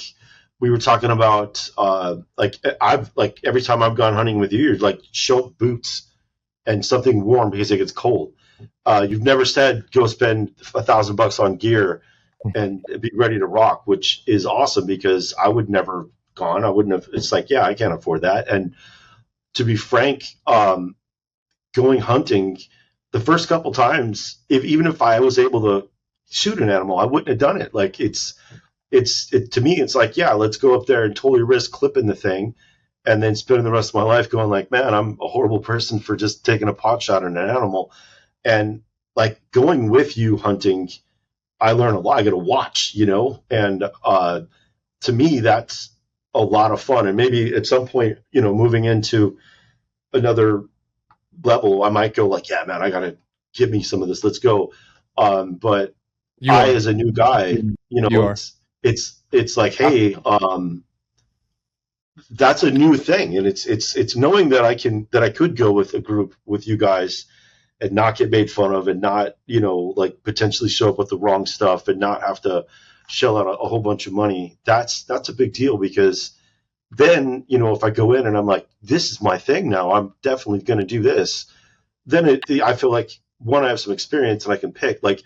we were talking about, every time I've gone hunting with you, you're like, show up boots and something warm because it gets cold. You've never said go spend $1,000 on gear and be ready to rock, which is awesome because I would never gone. I wouldn't have. It's like, yeah, I can't afford that. And to be frank, going hunting, the first couple times, even if I was able to shoot an animal, I wouldn't have done it. Like to me, it's like, yeah, let's go up there and totally risk clipping the thing. And then spending the rest of my life going like, man, I'm a horrible person for just taking a pot shot at an animal. And like going with you hunting, I learn a lot. I get to watch, you know, and to me, that's a lot of fun. And maybe at some point, you know, moving into another level, I might go like, yeah, man, I got to give me some of this. Let's go. But as a new guy, you know, it's like, hey, that's a new thing, and it's knowing that I could go with a group with you guys and not get made fun of and not, you know, like potentially show up with the wrong stuff and not have to shell out a whole bunch of money. That's a big deal because then, you know, if I go in and I'm like, this is my thing now, I'm definitely going to do this. Then I feel like one, I have some experience and I can pick. Like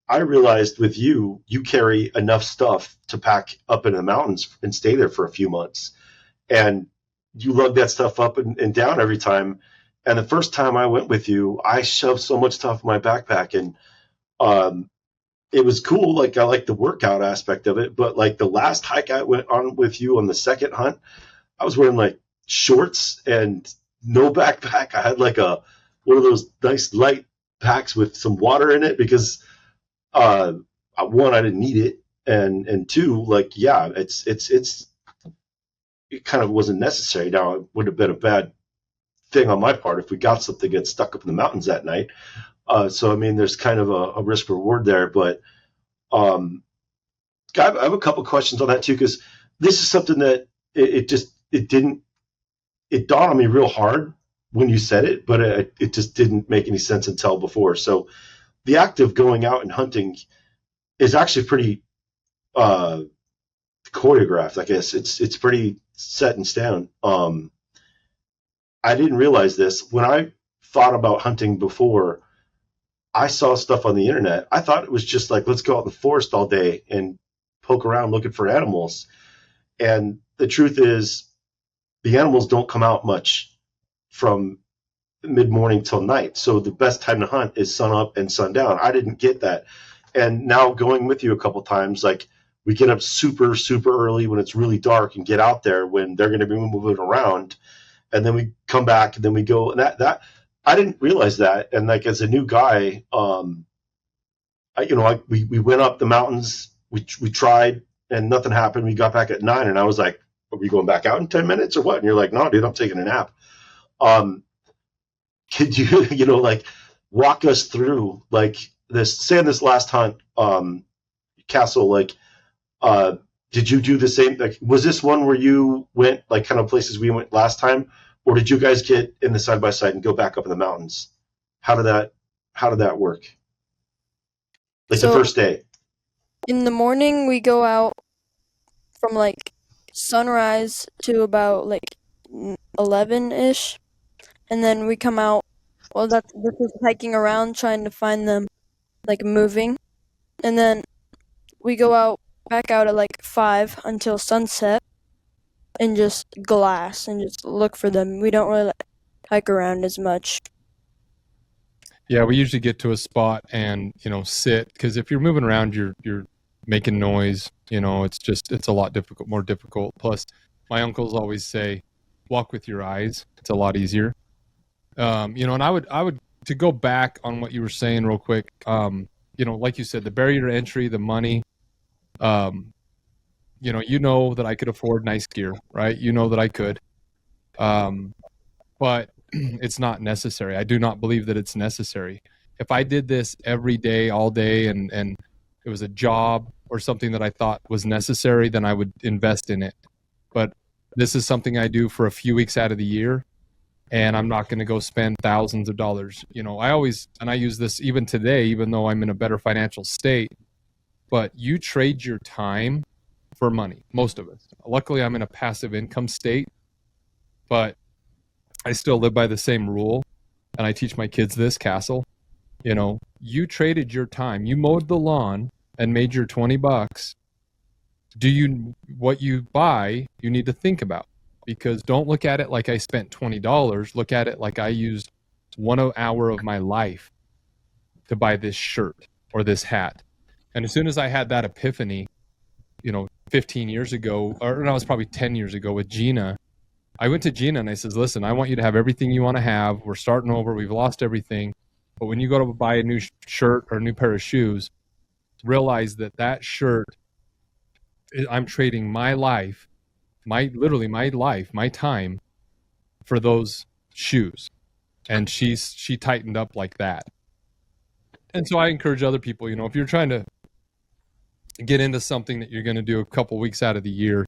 I realized with you carry enough stuff to pack up in the mountains and stay there for a few months. And you lug that stuff up and down every time. And the first time I went with you, I shoved so much stuff in my backpack, and it was cool. Like I like the workout aspect of it, but like the last hike I went on with you on the second hunt, I was wearing like shorts and no backpack. I had like one of those nice light packs with some water in it because one, I didn't need it, and two, like yeah, it kind of wasn't necessary. Now, it would have been a bad thing on my part if we got something that stuck up in the mountains that night. So, I mean, there's kind of a risk reward there. But I have a couple questions on that, too, because this is something that it dawned on me real hard when you said it, but it just didn't make any sense until before. So the act of going out and hunting is actually pretty choreographed, I guess. It's pretty set in stone. I didn't realize this. When I thought about hunting before, I saw stuff on the internet. I thought it was just like, let's go out in the forest all day and poke around looking for animals. And the truth is, the animals don't come out much from mid-morning till night. So the best time to hunt is sun up and sun down. I didn't get that. And now going with you a couple times, like We get up super, super early when it's really dark and get out there when they're going to be moving around. And then we come back and then we go. And that I didn't realize that. And like as a new guy, we went up the mountains. We tried and nothing happened. We got back at 9 and I was like, are we going back out in 10 minutes or what? And you're like, no, dude, I'm taking a nap. Could you, like walk us through like this, say in this last hunt, Castle, like, did you do the same? Like, was this one where you went like kind of places we went last time, or did you guys get in the side by side and go back up in the mountains? How did that work? Like the first day. In the morning, we go out from like sunrise to about like 11-ish, and then we come out. Well, that's just hiking around trying to find them, like moving, and then we go back out at like 5 until sunset, and just glass and just look for them. We don't really hike around as much. Yeah, we usually get to a spot and sit, because if you're moving around, you're making noise. It's a lot more difficult. Plus, my uncles always say, walk with your eyes. It's a lot easier. And I would to go back on what you were saying real quick. Like you said, the barrier to entry, the money. That I could afford nice gear, right? That I could, but it's not necessary. I do not believe that it's necessary. If I did this every day, all day, and it was a job or something that I thought was necessary, then I would invest in it. But this is something I do for a few weeks out of the year, and I'm not going to go spend thousands of dollars. I use this even today, even though I'm in a better financial state, but you trade your time for money, most of us. Luckily, I'm in a passive income state, but I still live by the same rule, and I teach my kids this, Castle. You traded your time. You mowed the lawn and made your $20. What you buy, you need to think about, because don't look at it like I spent $20. Look at it like I used 1 hour of my life to buy this shirt or this hat. And as soon as I had that epiphany, 15 years ago, or no, it was probably 10 years ago with Gina, I went to Gina and I says, listen, I want you to have everything you want to have. We're starting over. We've lost everything. But when you go to buy a new shirt or a new pair of shoes, realize that shirt, I'm trading my life, my life, my time for those shoes. And she tightened up like that. And so I encourage other people, if you're trying to get into something that you're going to do a couple weeks out of the year,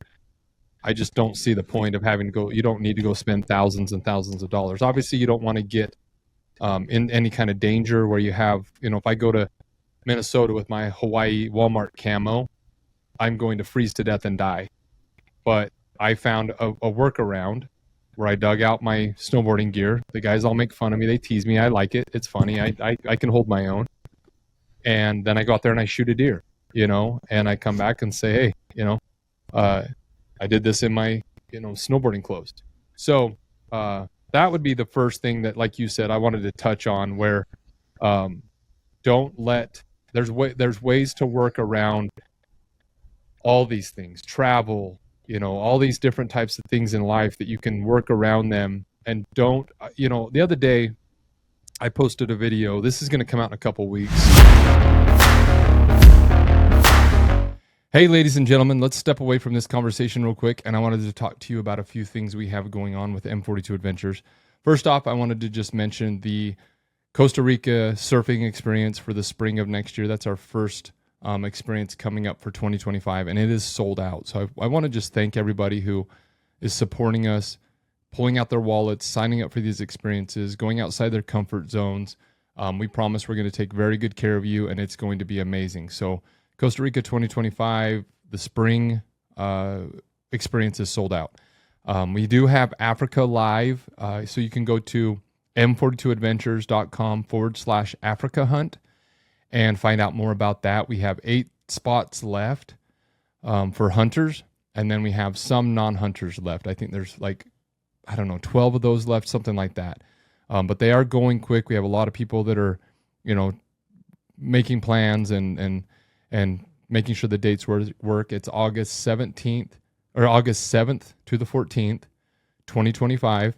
I just don't see the point of having to go. You don't need to go spend thousands and thousands of dollars. Obviously, you don't want to get in any kind of danger where you have, if I go to Minnesota with my Hawaii Walmart camo, I'm going to freeze to death and die. But I found a workaround where I dug out my snowboarding gear. The guys all make fun of me. They tease me. I like it. It's funny. I can hold my own. And then I go out there and I shoot a deer, and I come back and say, hey, I did this in my, snowboarding clothes. So that would be the first thing that, like you said, I wanted to touch on, where there's ways to work around all these things, travel, all these different types of things in life that you can work around them. And don't, the other day I posted a video. This is going to come out in a couple weeks. Hey, ladies and gentlemen, let's step away from this conversation real quick, and I wanted to talk to you about a few things we have going on with M42 Adventures. First off, I wanted to just mention the Costa Rica surfing experience for the spring of next year. That's our first experience coming up for 2025, and it is sold out. So I want to just thank everybody who is supporting us, pulling out their wallets, signing up for these experiences, going outside their comfort zones. We promise we're going to take very good care of you, and it's going to be amazing. So Costa Rica 2025, the spring experience is sold out. We do have Africa Live, so you can go to m42adventures.com/Africa Hunt and find out more about that. We have 8 spots left for hunters, and then we have some non-hunters left. I think there's 12 of those left, something like that. But they are going quick. We have a lot of people that are, making plans and making sure the dates work. It's August 17th or August 7th to the 14th, 2025.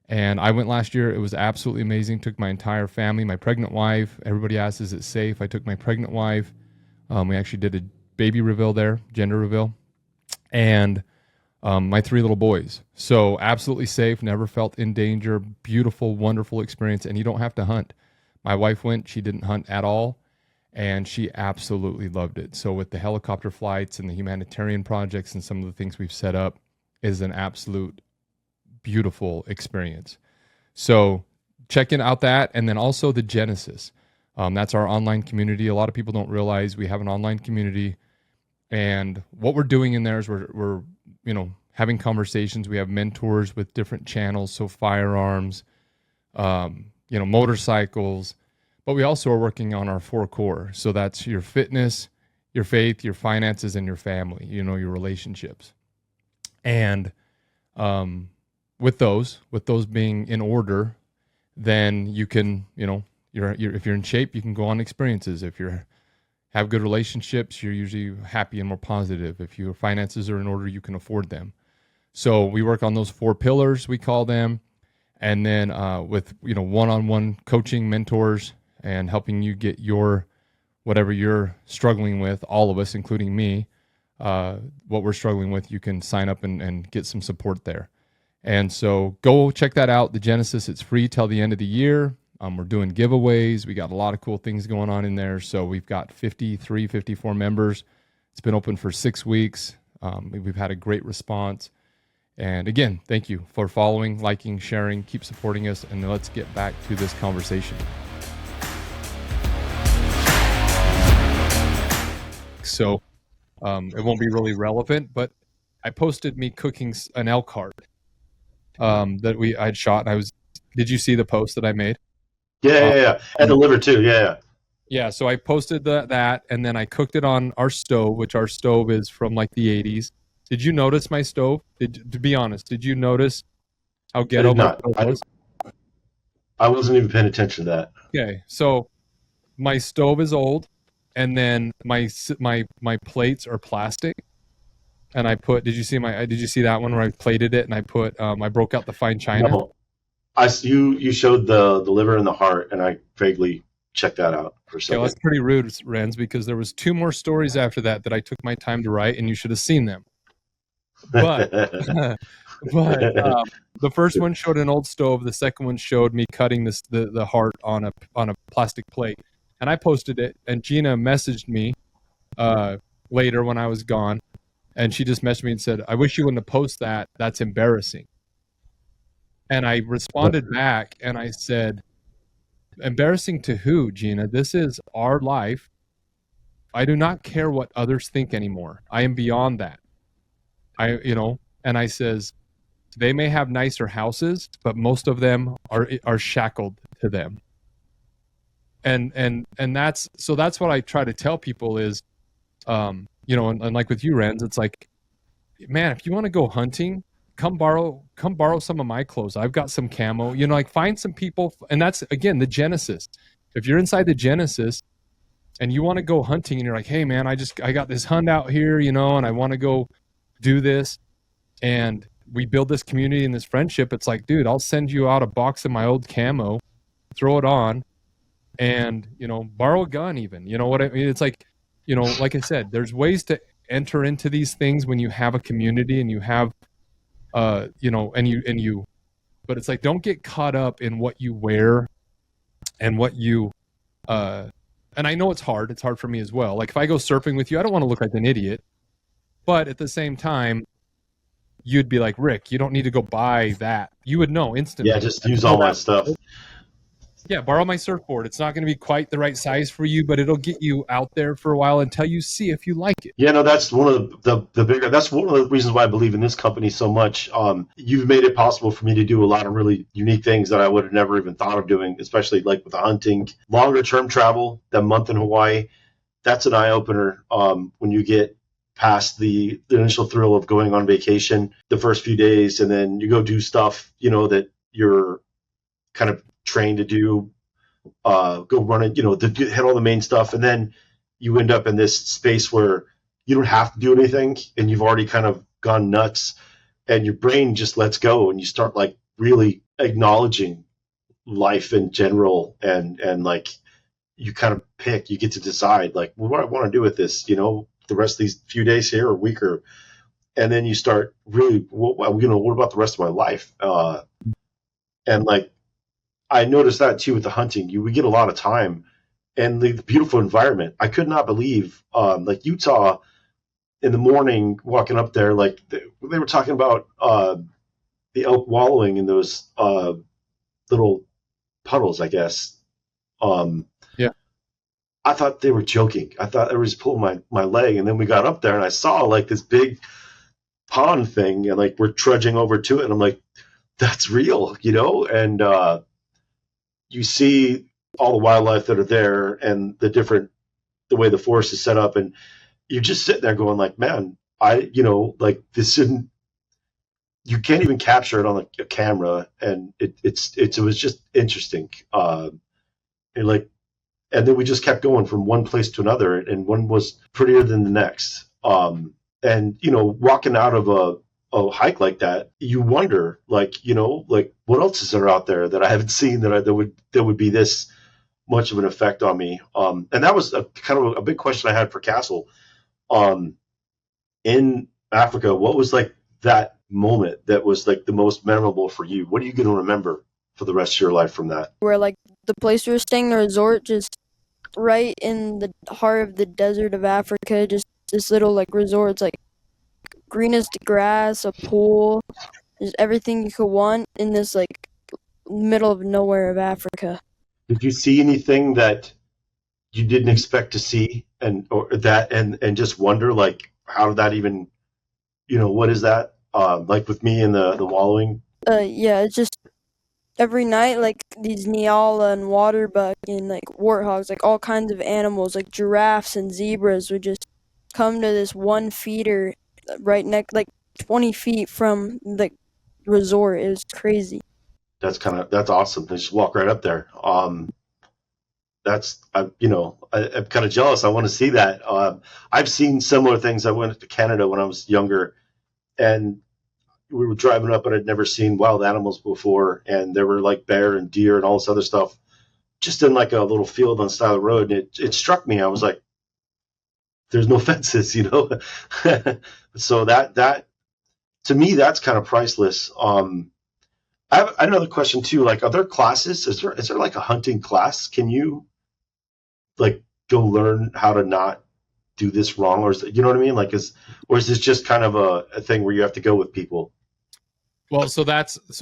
And I went last year. It was absolutely amazing. Took my entire family, my pregnant wife. Everybody asked, is it safe? I took my pregnant wife. We actually did a baby reveal there, gender reveal, and my 3 little boys. So absolutely safe, never felt in danger. Beautiful, wonderful experience. And you don't have to hunt. My wife went, she didn't hunt at all, and she absolutely loved it. So with the helicopter flights and the humanitarian projects and some of the things we've set up, is an absolute beautiful experience. So checking out that, and then also the Genesis. That's our online community. A lot of people don't realize we have an online community, and what we're doing in there is we're having conversations. We have mentors with different channels, so firearms, motorcycles, but we also are working on our 4 core. So that's your fitness, your faith, your finances, and your family, your relationships. And with those being in order, then you can, if you're in shape, you can go on experiences. If you have good relationships, you're usually happy and more positive. If your finances are in order, you can afford them. So we work on those 4 pillars, we call them. And then with, one-on-one coaching, mentors, and helping you get your, whatever you're struggling with, all of us, including me, what we're struggling with, you can sign up and get some support there. And so go check that out. The Genesis, it's free till the end of the year. We're doing giveaways. We got a lot of cool things going on in there. So we've got 54 members. It's been open for 6 weeks. We've had a great response. And again, thank you for following, liking, sharing, keep supporting us. And let's get back to this conversation. So it won't be really relevant, but I posted me cooking an elk heart that I'd shot. And did you see the post that I made? Yeah. And the liver too. Yeah. Yeah. So I posted that, and then I cooked it on our stove, which our stove is from like the 80s. Did you notice my stove? To be honest, did you notice how ghetto my stove was? I wasn't even paying attention to that. Okay. So my stove is old, and then my plates are plastic. And I put, did you see that one where I plated it and I put, I broke out the fine china? No. You showed the liver and the heart, and I vaguely checked that out for a second. Okay, that's pretty rude, Renz, because there was 2 more stories after that I took my time to write, and you should have seen them. But the first one showed an old stove. The second one showed me cutting the heart on a plastic plate, and I posted it. And Gina messaged me later when I was gone, and she just messaged me and said, "I wish you wouldn't have posted that. That's embarrassing." And I responded back, and I said, "Embarrassing to who, Gina? This is our life. I do not care what others think anymore. I am beyond that. And I says, they may have nicer houses, but most of them are shackled to them. And that's what I try to tell people is, and like with you, Renz, it's like, man, if you want to go hunting, come borrow some of my clothes. I've got some camo, find some people. And that's, again, the Genesis. If you're inside the Genesis and you want to go hunting and you're like, hey man, I got this hunt out here, and I want to go do this, and we build this community and this friendship. It's like, dude, I'll send you out a box of my old camo, throw it on, and borrow a gun even. You know what I mean? It's like, like I said, there's ways to enter into these things when you have a community and you have but it's like, don't get caught up in what you wear and what you and I know it's hard for me as well. Like if I go surfing with you, I don't want to look like an idiot. But at the same time, you'd be like, Rick, you don't need to go buy that. You would know instantly. Yeah, just use all my stuff. Yeah, borrow my surfboard. It's not going to be quite the right size for you, but it'll get you out there for a while until you see if you like it. Yeah, no, that's one of that's one of the reasons why I believe in this company so much. You've made it possible for me to do a lot of really unique things that I would have never even thought of doing, especially like with the hunting. Longer term travel, that month in Hawaii, that's an eye opener when you get past the initial thrill of going on vacation the first few days, and then you go do stuff, that you're kind of trained to do, go run it, to hit all the main stuff. And then you end up in this space where you don't have to do anything, and you've already kind of gone nuts, and your brain just lets go, and you start like really acknowledging life in general, and like you kind of you get to decide like, well, what I want to do with this, the rest of these few days here or week, and then you start really, what about the rest of my life? And like, I noticed that too with the hunting. We get a lot of time, and the beautiful environment. I could not believe, like Utah, in the morning walking up there, like they were talking about the elk wallowing in those little puddles, I guess. Yeah. I thought they were joking. I thought they were just pulling my leg, and then we got up there, and I saw like this big pond thing, and like we're trudging over to it, and I'm like, that's real, and you see all the wildlife that are there, and the way the forest is set up, and you're just sitting there going like, man, like this isn't, you can't even capture it on a camera, and it was just interesting. And then we just kept going from one place to another, and one was prettier than the next. And walking out of a hike like that, you wonder, like, like what else is there out there that I haven't seen that would be this much of an effect on me. And that was kind of a big question I had for Castle. In Africa, what was like that moment that was like the most memorable for you? What are you going to remember for the rest of your life from that? Where like the place we were staying, the resort, just right in the heart of the desert of Africa, just this little like resort. It's like greenest grass, a pool, just everything you could want in this like middle of nowhere of Africa. Did you see anything that you didn't expect to see, and just wonder like, how did that even, what is that? Like with me and the wallowing? Yeah, it's just every night, like these Nyala and waterbuck and like warthogs, like all kinds of animals, like giraffes and zebras would just come to this one feeder right next, like 20 feet from the resort. It was crazy. That's awesome. They just walk right up there. I'm kind of jealous. I want to see that. I've seen similar things. I went to Canada when I was younger, and we were driving up, and I'd never seen wild animals before. And there were like bear and deer and all this other stuff just in like a little field on the side of the road. And it struck me. I was like, there's no fences, So that to me, that's kind of priceless. I have another question too. Like, are there classes? Is there like a hunting class? Can you like go learn how to not do this wrong, or is it, you know what I mean? Like, is this just kind of a thing where you have to go with people? Well, so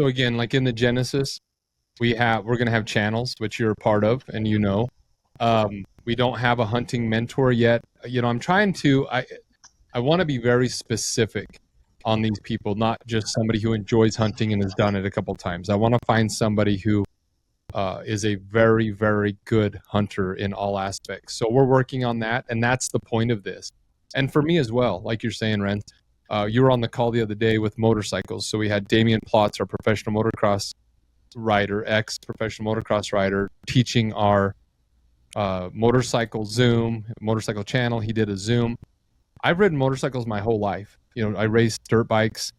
again, like in the Genesis, we're going to have channels, which you're a part of, and we don't have a hunting mentor yet. I'm trying to, I want to be very specific on these people, not just somebody who enjoys hunting and has done it a couple times. I want to find somebody who is a very, very good hunter in all aspects. So we're working on that, and that's the point of this. And for me as well, like you're saying, Renz, you were on the call the other day with motorcycles. So we had Damian Plotz, our professional motocross rider, ex-professional motocross rider, teaching our motorcycle channel. He did a Zoom. I've ridden motorcycles my whole life. I raced dirt bikes.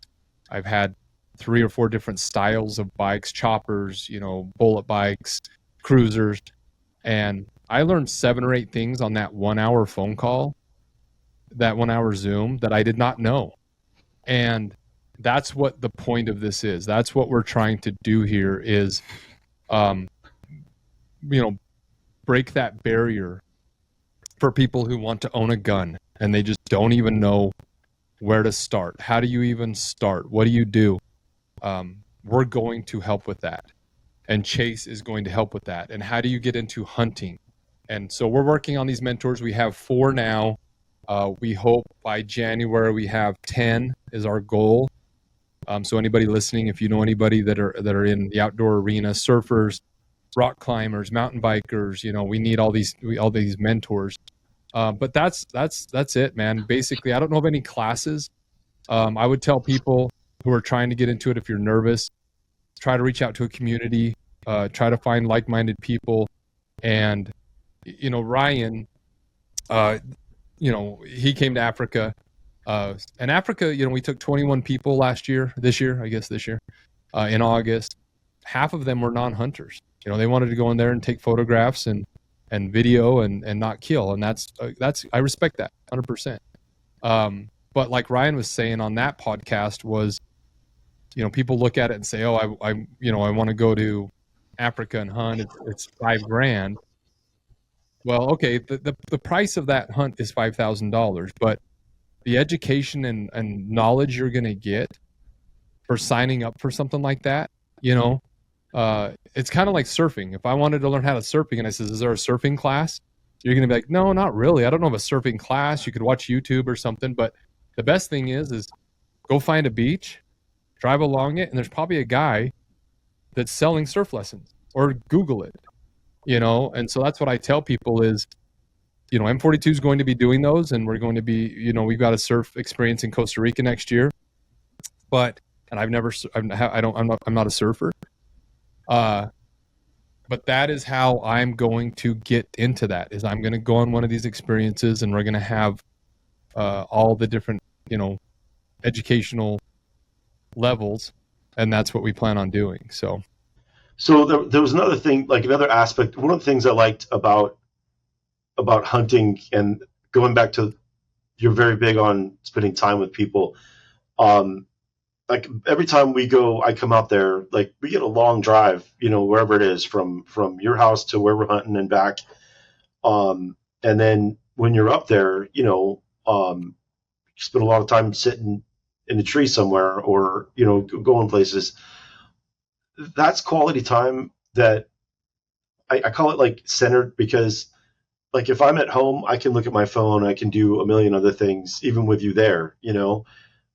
I've had 3 or 4 different styles of bikes, choppers, bullet bikes, cruisers. And I learned 7 or 8 things on that 1 hour phone call, that 1 hour Zoom, that I did not know. And that's what the point of this is. That's what we're trying to do here is, break that barrier for people who want to own a gun and they just don't even know where to start. How do you even start? What do you do? We're going to help with that. And Chase is going to help with that. And how do you get into hunting? And so we're working on these mentors. We have 4 now. We hope by January we have 10 is our goal. So anybody listening, if you know anybody that are in the outdoor arena, surfers, rock climbers, mountain bikers, we need all these mentors. But that's it, man. Basically, I don't know of any classes. I would tell people who are trying to get into it, if you're nervous, try to reach out to a community, try to find like-minded people. And, Ryan, he came to Africa. And Africa, we took 21 people this year, in August. Half of them were non-hunters. They wanted to go in there and take photographs and video and not kill. And that's I respect that 100%. But like Ryan was saying on that podcast was, people look at it and say, oh, I want to go to Africa and hunt. It's $5,000. Well, okay. The price of that hunt is $5,000, but the education and knowledge you're going to get for signing up for something like that, it's kind of like surfing. If I wanted to learn how to surfing and I says, is there a surfing class? You're going to be like, no, not really. I don't know of a surfing class. You could watch YouTube or something. But the best thing is go find a beach, drive along it, and there's probably a guy that's selling surf lessons, or Google it, And so that's what I tell people is, M42 is going to be doing those, and we're going to be, we've got a surf experience in Costa Rica next year. And I'm not a surfer. But that is how I'm going to get into that, is I'm going to go on one of these experiences, and we're going to have all the different, educational levels, and that's what we plan on doing. So there was another thing, like another aspect. One of the things I liked about hunting, and going back to, you're very big on spending time with people. Like every time I come out there, like we get a long drive, wherever it is, from your house to where we're hunting and back. And then when you're up there, you spend a lot of time sitting in a tree somewhere, or, going places. That's quality time that I call it like centered, because like if I'm at home, I can look at my phone, I can do a million other things, even with you there,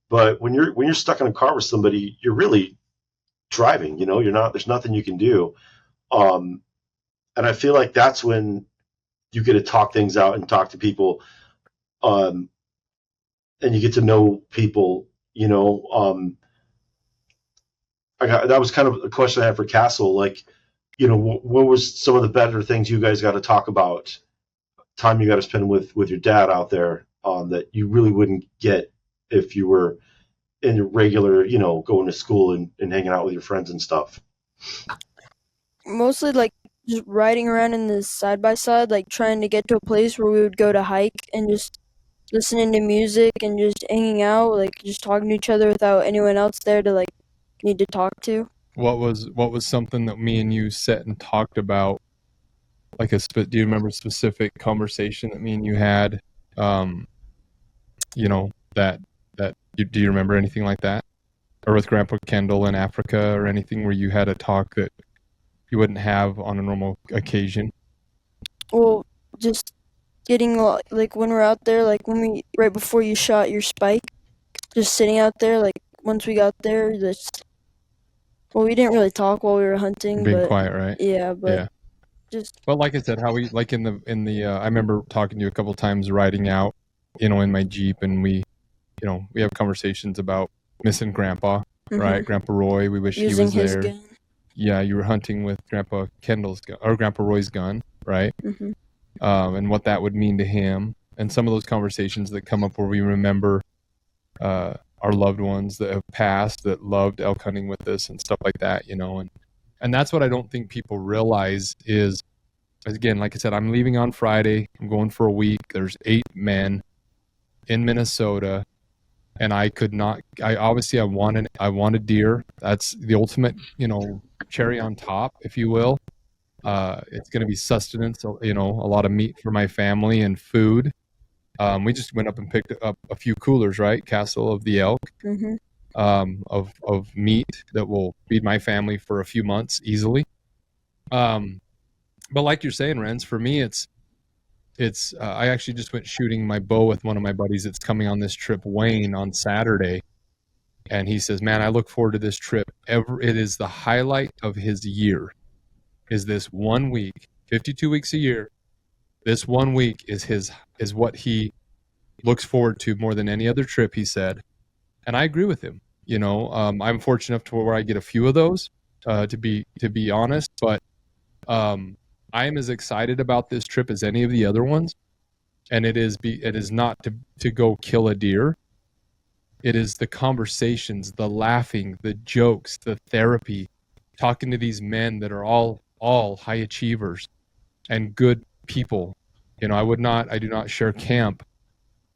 But when you're stuck in a car with somebody, you're really driving, there's nothing you can do. And I feel like that's when you get to talk things out and talk to people. And you get to know people, that was kind of a question I had for Castle. Like, what was some of the better things you guys got to talk about, time you got to spend with your dad out there, that you really wouldn't get if you were in your regular, going to school and hanging out with your friends and stuff? Mostly like just riding around in the side by side, like trying to get to a place where we would go to hike and just listening to music and just hanging out, like just talking to each other without anyone else there to like need to talk to. What was something that me and you sat and talked about? Like do you remember a specific conversation that me and you had? Do you remember anything like that? Or with Grandpa Kendall in Africa, or anything where you had a talk that you wouldn't have on a normal occasion? Well, just getting, like when we're out there, like right before you shot your spike, just sitting out there, like once we got there, we didn't really talk while we were hunting. Being quiet, right? Yeah, but yeah. Just. But like I said, how we, like in the I remember talking to you a couple times riding out, in my Jeep, and we have conversations about missing Grandpa, right? Grandpa Roy, we wish he was there. Using his gun. Yeah, you were hunting with Grandpa Kendall's gun, or Grandpa Roy's gun, right? Mm-hmm. And what that would mean to him, and some of those conversations that come up where we remember our loved ones that have passed that loved elk hunting with us and stuff like that, and that's what I don't think people realize is, again, like I said, I'm leaving on Friday. I'm going for a week. There's 8 men in Minnesota. And I could not. I wanted deer. That's the ultimate, cherry on top, if you will. It's going to be sustenance, a lot of meat for my family and food. We just went up and picked up a few coolers, right, Castle, of the elk, of meat that will feed my family for a few months easily. But like you're saying, Renz, for me, it's I actually just went shooting my bow with one of my buddies that's coming on this trip, Wayne, on Saturday. And he says, man, I look forward to this trip. It is the highlight of his year, is this 1 week, 52 weeks a year. This 1 week is what he looks forward to more than any other trip, he said. And I agree with him. I'm fortunate enough to where I get a few of those, to be honest, but I am as excited about this trip as any of the other ones. And it is not to go kill a deer. It is the conversations, the laughing, the jokes, the therapy, talking to these men that are all high achievers and good people. I do not share camp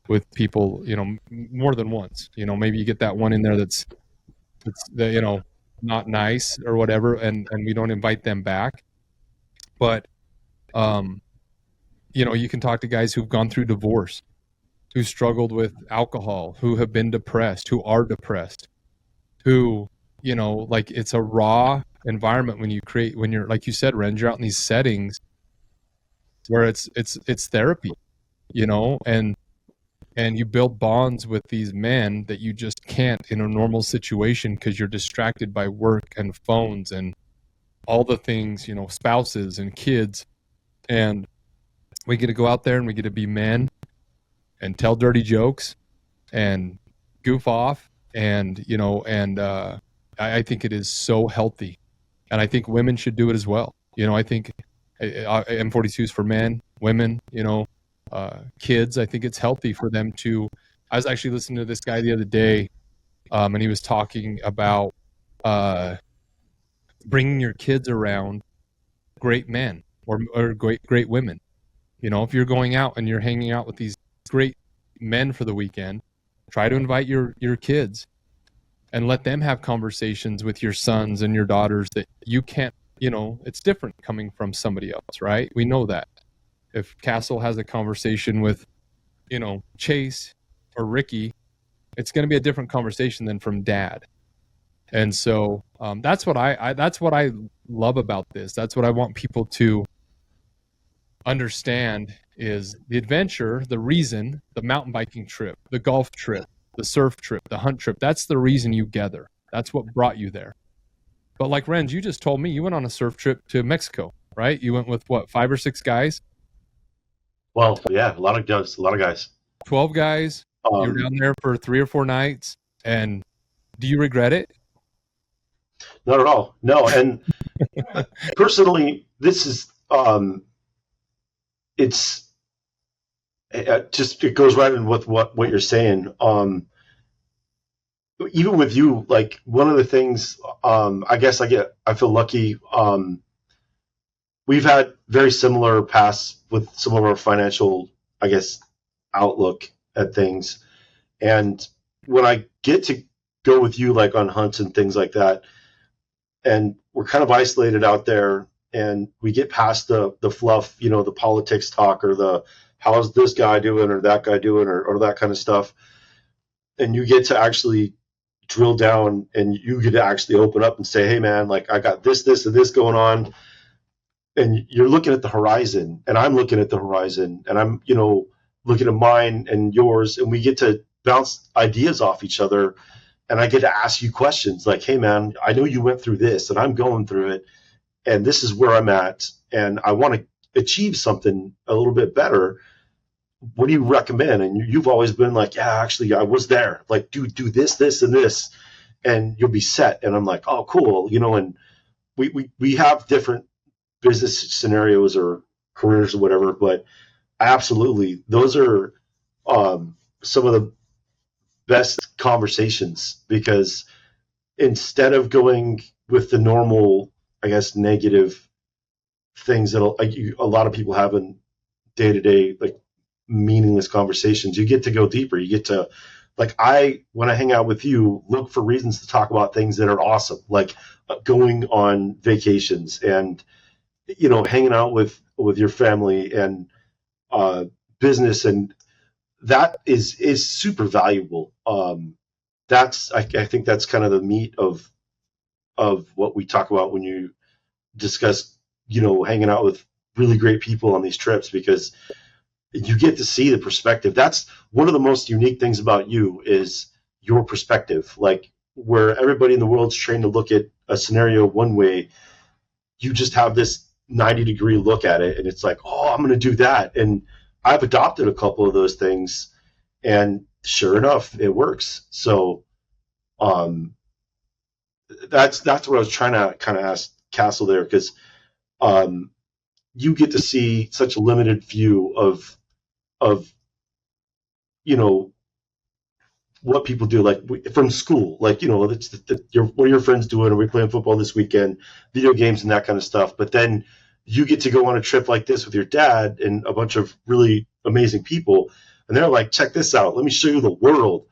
with people, more than once. Maybe you get that one in there that's not nice or whatever, and we don't invite them back. But you can talk to guys who've gone through divorce, who struggled with alcohol, who have been depressed, who are depressed, who, like, it's a raw environment when you're, like you said, Renz, you're out in these settings where it's therapy, and you build bonds with these men that you just can't in a normal situation because you're distracted by work and phones and all the things, spouses and kids. And we get to go out there and we get to be men and tell dirty jokes and goof off. And, I think it is so healthy. And I think women should do it as well. I think M42 is for men, women, kids. I think it's healthy for them to. I was actually listening to this guy the other day, and he was talking about bringing your kids around great men or great women. If you're going out and you're hanging out with these great men for the weekend, try to invite your kids and let them have conversations with your sons and your daughters that you can't. It's different coming from somebody else, right? We know that. If Castle has a conversation with, Chase or Ricky, it's going to be a different conversation than from Dad. And so that's what I love about this. That's what I want people to understand is the adventure, the reason, the mountain biking trip, the golf trip, the surf trip, the hunt trip. That's the reason you gather. That's what brought you there. But like Renz, you just told me you went on a surf trip to Mexico, right? You went with what, 5 or 6 guys? Well, yeah, a lot of guys. 12 guys. You were down there for 3 or 4 nights. And do you regret it? Not at all. No. And personally, this is, it goes right in with what you're saying. Even with you, like, one of the things, I guess I feel lucky. We've had very similar paths with some of our financial, I guess, outlook at things. And when I get to go with you, like on hunts and things like that, and we're kind of isolated out there, and we get past the fluff, the politics talk or the how's this guy doing or that guy doing or that kind of stuff. And you get to actually drill down and you get to actually open up and say, hey man, like I got this, and this going on. And you're looking at the horizon and I'm looking at the horizon and I'm, looking at mine and yours, and we get to bounce ideas off each other. And I get to ask you questions like, hey man, I know you went through this and I'm going through it and this is where I'm at and I want to achieve something a little bit better. What do you recommend? And you've always been like, yeah, actually I was there. Like, do this, and this, and you'll be set. And I'm like, oh, cool. And we have different business scenarios or careers or whatever, but absolutely, those are some of the best conversations, because instead of going with the normal, I guess, negative things that a lot of people have in day-to-day, like meaningless conversations, you get to go deeper. You get to, like, when I hang out with you, look for reasons to talk about things that are awesome, like going on vacations and, hanging out with your family and business, and that is super valuable. I think that's kind of the meat of what we talk about when you discuss, hanging out with really great people on these trips, because you get to see the perspective. That's one of the most unique things about you, is your perspective. Like, where everybody in the world's trained to look at a scenario one way, you just have this 90-degree look at it, and it's like, oh, I'm going to do that. And I've adopted a couple of those things, and sure enough, it works. So that's what I was trying to kind of ask Castle there, because you get to see such a limited view of of, you know, what people do, like from school, like, you know, it's what are your friends doing? Are we playing football this weekend? Video games and that kind of stuff. But then you get to go on a trip like this with your dad and a bunch of really amazing people, and they're like, check this out, let me show you the world,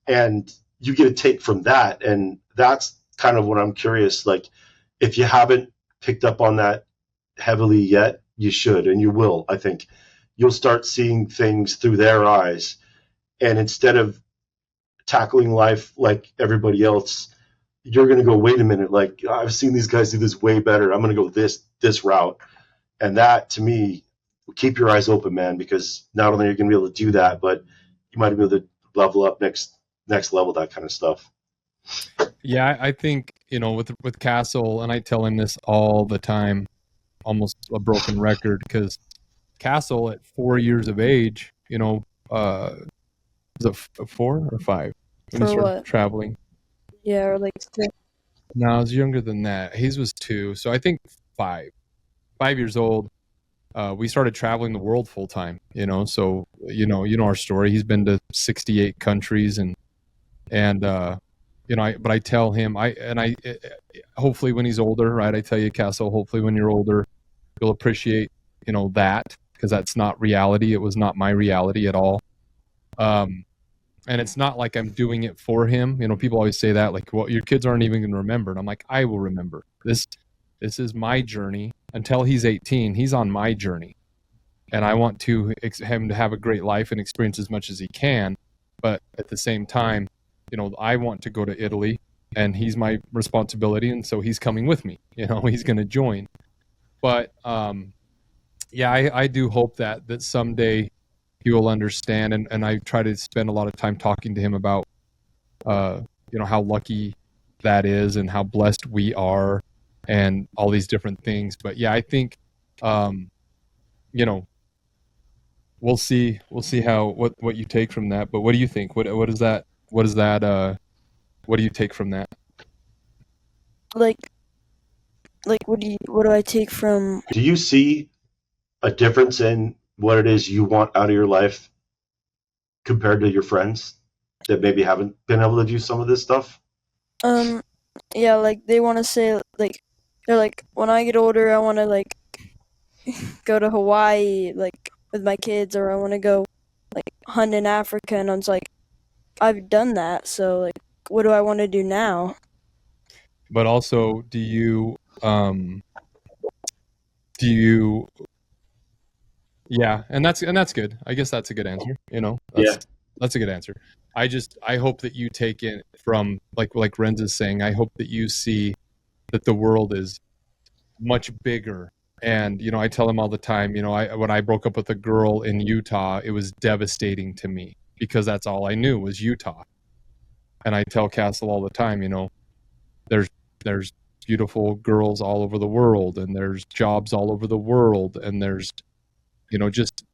and you get a take from that. And that's kind of what I'm curious, like, if you haven't picked up on that heavily yet, you should, and you will. I think you'll start seeing things through their eyes, and instead of tackling life like everybody else, you're going to go, wait a minute, like, I've seen these guys do this way better, I'm going to go this route. And that, to me, keep your eyes open, man, because not only are you going to be able to do that, but you might be able to level up next level, that kind of stuff. Yeah, I think, you know, with Castle, and I tell him this all the time, almost a broken record, because Castle at 4 years of age, you know, was it 4 or 5 when he For started what? traveling? Yeah, or like No, I was younger than that. His was 2, so I think 5 years old. We started traveling the world full time, you know. So you know our story. He's been to 68 countries, and you know, but I tell him, hopefully when he's older, right? I tell you, Castle, hopefully when you're older, you'll appreciate, you know, that, because that's not reality. It was not my reality at all. And it's not like I'm doing it for him. You know, people always say that, like, well, your kids aren't even going to remember. And I'm like, I will remember. This is my journey. Until he's 18, he's on my journey. And I want him to have a great life and experience as much as he can. But at the same time, you know, I want to go to Italy, and he's my responsibility. And so he's coming with me, you know, he's going to join. But yeah, I do hope that someday he will understand. And I try to spend a lot of time talking to him about, you know, how lucky that is and how blessed we are and all these different things. But yeah, I think, you know, we'll see how, what you take from that. But what do you think? What do you take from that? like what do I take from? Do you see a difference in what it is you want out of your life compared to your friends that maybe haven't been able to do some of this stuff? Yeah, like they want to say, like, they're like, when I get older, I want to like go to Hawaii, like, with my kids, or I want to go like hunt in Africa, and it's like, I've done that, so like, what do I want to do now? But also, do you yeah, and that's good. I guess that's a good answer, you know. That's a good answer. I hope that you take it from, like Renz is saying, I hope that you see that the world is much bigger. And, you know, I tell him all the time, you know, when I broke up with a girl in Utah, it was devastating to me because that's all I knew was Utah. And I tell Castle all the time, you know, there's beautiful girls all over the world, and there's jobs all over the world, and there's, you know, just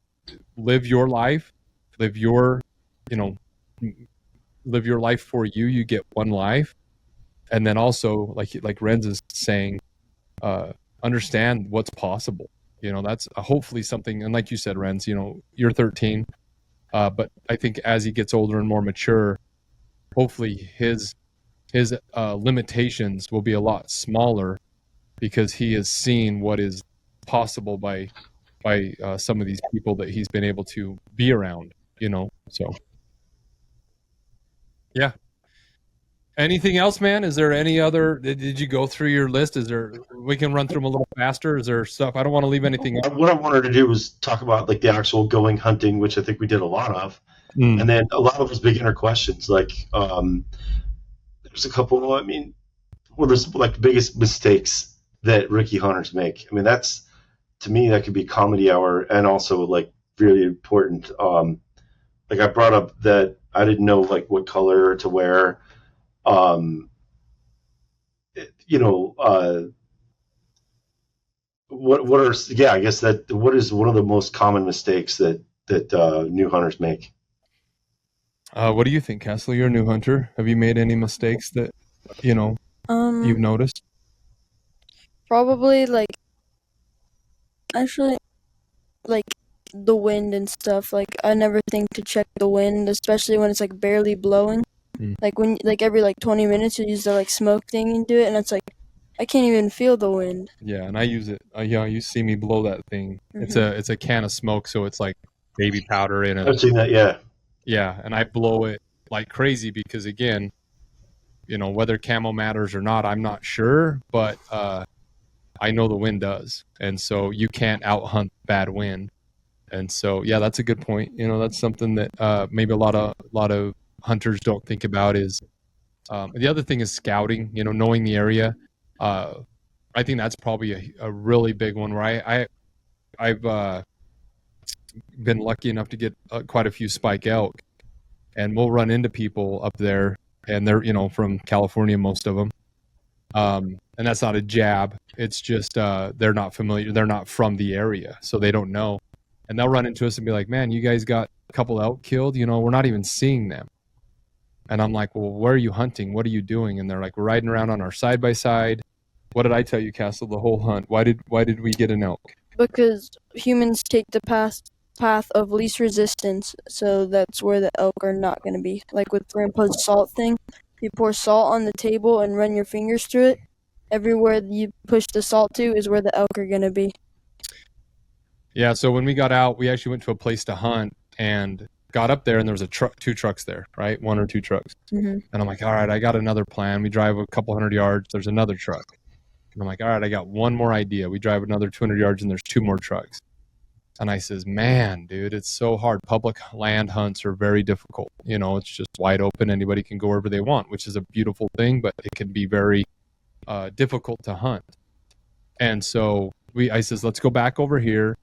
live your life, live your life for you. You get one life. And then also, like Renz is saying, understand what's possible. You know, that's hopefully something. And like you said, Renz, you know, you're 13, but I think as he gets older and more mature, hopefully his limitations will be a lot smaller, because he has seen what is possible by some of these people that he's been able to be around, you know. So yeah. Anything else, man? Is there any other, did you go through your list? We can run through them a little faster. Is there stuff? I don't want to leave anything out. What I wanted to do was talk about like the actual going hunting, which I think we did a lot of. And then a lot of those beginner questions, like there's a couple, I mean, well, there's like the biggest mistakes that rookie hunters make. I mean, that's, to me, that could be comedy hour, and also like really important. Like I brought up that I didn't know like what color to wear. You know, what are, yeah, I guess that, what is one of the most common mistakes that new hunters make? What do you think, Castle? You're a new hunter. Have you made any mistakes that, you know, you've noticed? Probably like, actually, like, the wind and stuff. Like I never think to check the wind, especially when it's like barely blowing. Like when every 20 minutes you use the smoke thing and do it, and it's like I can't even feel the wind. Yeah, and I use it. You see me blow that thing. It's a can of smoke, so it's like baby powder in it. I've seen that, yeah. Yeah, and I blow it like crazy because, again, whether camo matters or not, I'm not sure, but I know the wind does, and so you can't out-hunt bad wind. And so, yeah, that's a good point. That's something that maybe a lot of hunters don't think about is the other thing is scouting. Knowing the area. I think that's probably a really big one where I've been lucky enough to get quite a few spike elk, and we'll run into people up there, and they're from California, most of them, and that's not a jab. It's just they're not familiar, they're not from the area, so they don't know, and they'll run into us and be like, man, you guys got a couple elk killed, we're not even seeing them. And I'm like, well, where are you hunting? What are you doing? And they're like, we're riding around on our side by side. What did I tell you, Castle? The whole hunt. Why did we get an elk? Because humans take the path of least resistance, so that's where the elk are not going to be. Like with Grandpa's salt thing, you pour salt on the table and run your fingers through it. Everywhere you push the salt to is where the elk are going to be. Yeah, so when we got out, we actually went to a place to hunt and got up there, and there was two trucks there, right? One or two trucks. And I'm like, all right, I got another plan. We drive a couple hundred yards, there's another truck. And I'm like, all right, I got one more idea. We drive another 200 yards, and there's two more trucks. And I says, man, dude, it's so hard. Public land hunts are very difficult. It's just wide open. Anybody can go wherever they want, which is a beautiful thing, but it can be very difficult to hunt. And so I says, let's go back over here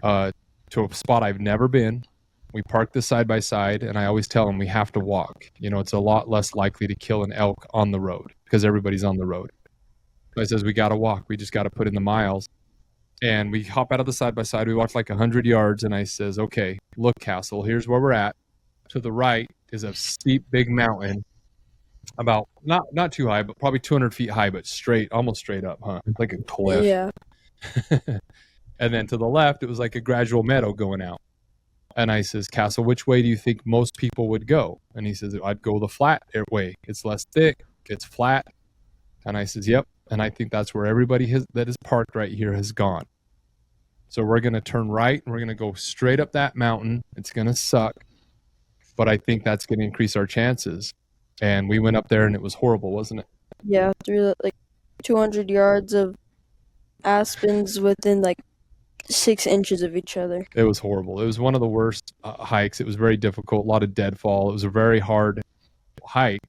to a spot I've never been. We park this side by side, and I always tell them we have to walk. It's a lot less likely to kill an elk on the road because everybody's on the road. So I says, we got to walk. We just got to put in the miles. And we hop out of the side by side. We walk 100 yards, and I says, okay, look, Castle, here's where we're at. To the right is a steep, big mountain, about not too high, but probably 200 feet high, but almost straight up, huh? Like a cliff. Yeah. And then to the left, it was like a gradual meadow going out. And I says, Castle, which way do you think most people would go? And he says, I'd go the flat way. It's less thick. It's flat. And I says, yep. And I think that's where everybody that is parked right here has gone. So we're going to turn right, and we're going to go straight up that mountain. It's going to suck, but I think that's going to increase our chances. And we went up there, and it was horrible, wasn't it? Yeah, through 200 yards of aspens within 6 inches of each other. It was horrible. It was one of the worst hikes. It was very difficult, a lot of deadfall. It was a very hard hike,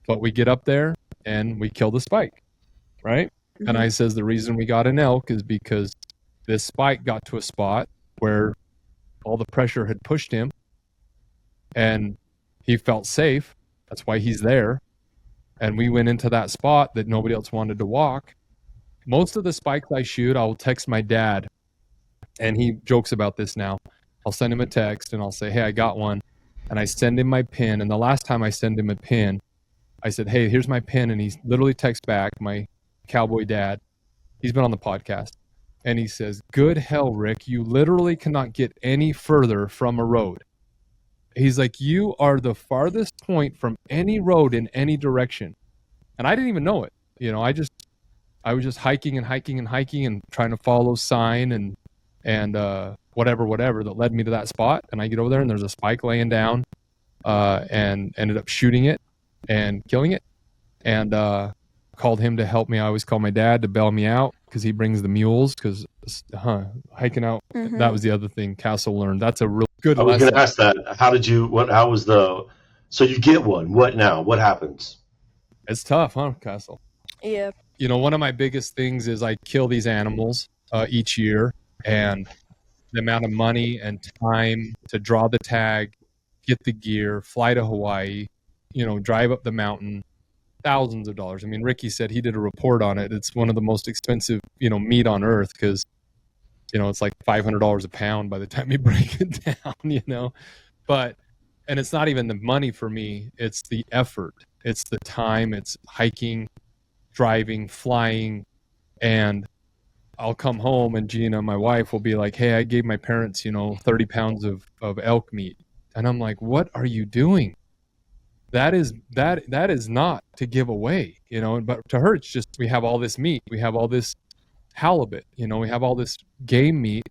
but we get up there, and we kill the spike. Right? And I says the reason we got an elk is because this spike got to a spot where all the pressure had pushed him, and he felt safe. That's why he's there. And we went into that spot that nobody else wanted to walk. Most of the spikes I shoot, I'll text my dad, and he jokes about this now. I'll send him a text, and I'll say, hey, I got one. And I send him my pin. And the last time I send him a pin, I said, hey, here's my pin. And he literally texts back, my cowboy dad, he's been on the podcast, and he says, good hell, Rick, you literally cannot get any further from a road. He's like, you are the farthest point from any road in any direction. And I didn't even know it. I was just hiking and trying to follow sign and whatever that led me to that spot. And I get over there, and there's a spike laying down, and ended up shooting it and killing it, and called him to help me. I always call my dad to bail me out because he brings the mules, because hiking out, that was the other thing Castle learned. That's a real good lesson. I was going to ask that. How was so you get one. What now? What happens? It's tough, huh, Castle? Yeah. One of my biggest things is I kill these animals each year, and the amount of money and time to draw the tag, get the gear, fly to Hawaii, drive up the mountain, thousands of dollars. I mean, Ricky said he did a report on it. It's one of the most expensive, meat on earth, because, it's like $500 a pound by the time you break it down, but, and it's not even the money for me. It's the effort. It's the time. It's hiking, driving, flying. And I'll come home and Gina, my wife, will be like, hey, I gave my parents, 30 pounds of elk meat. And I'm like, what are you doing? That is not to give away, but to her, it's just, we have all this meat. We have all this halibut, we have all this game meat.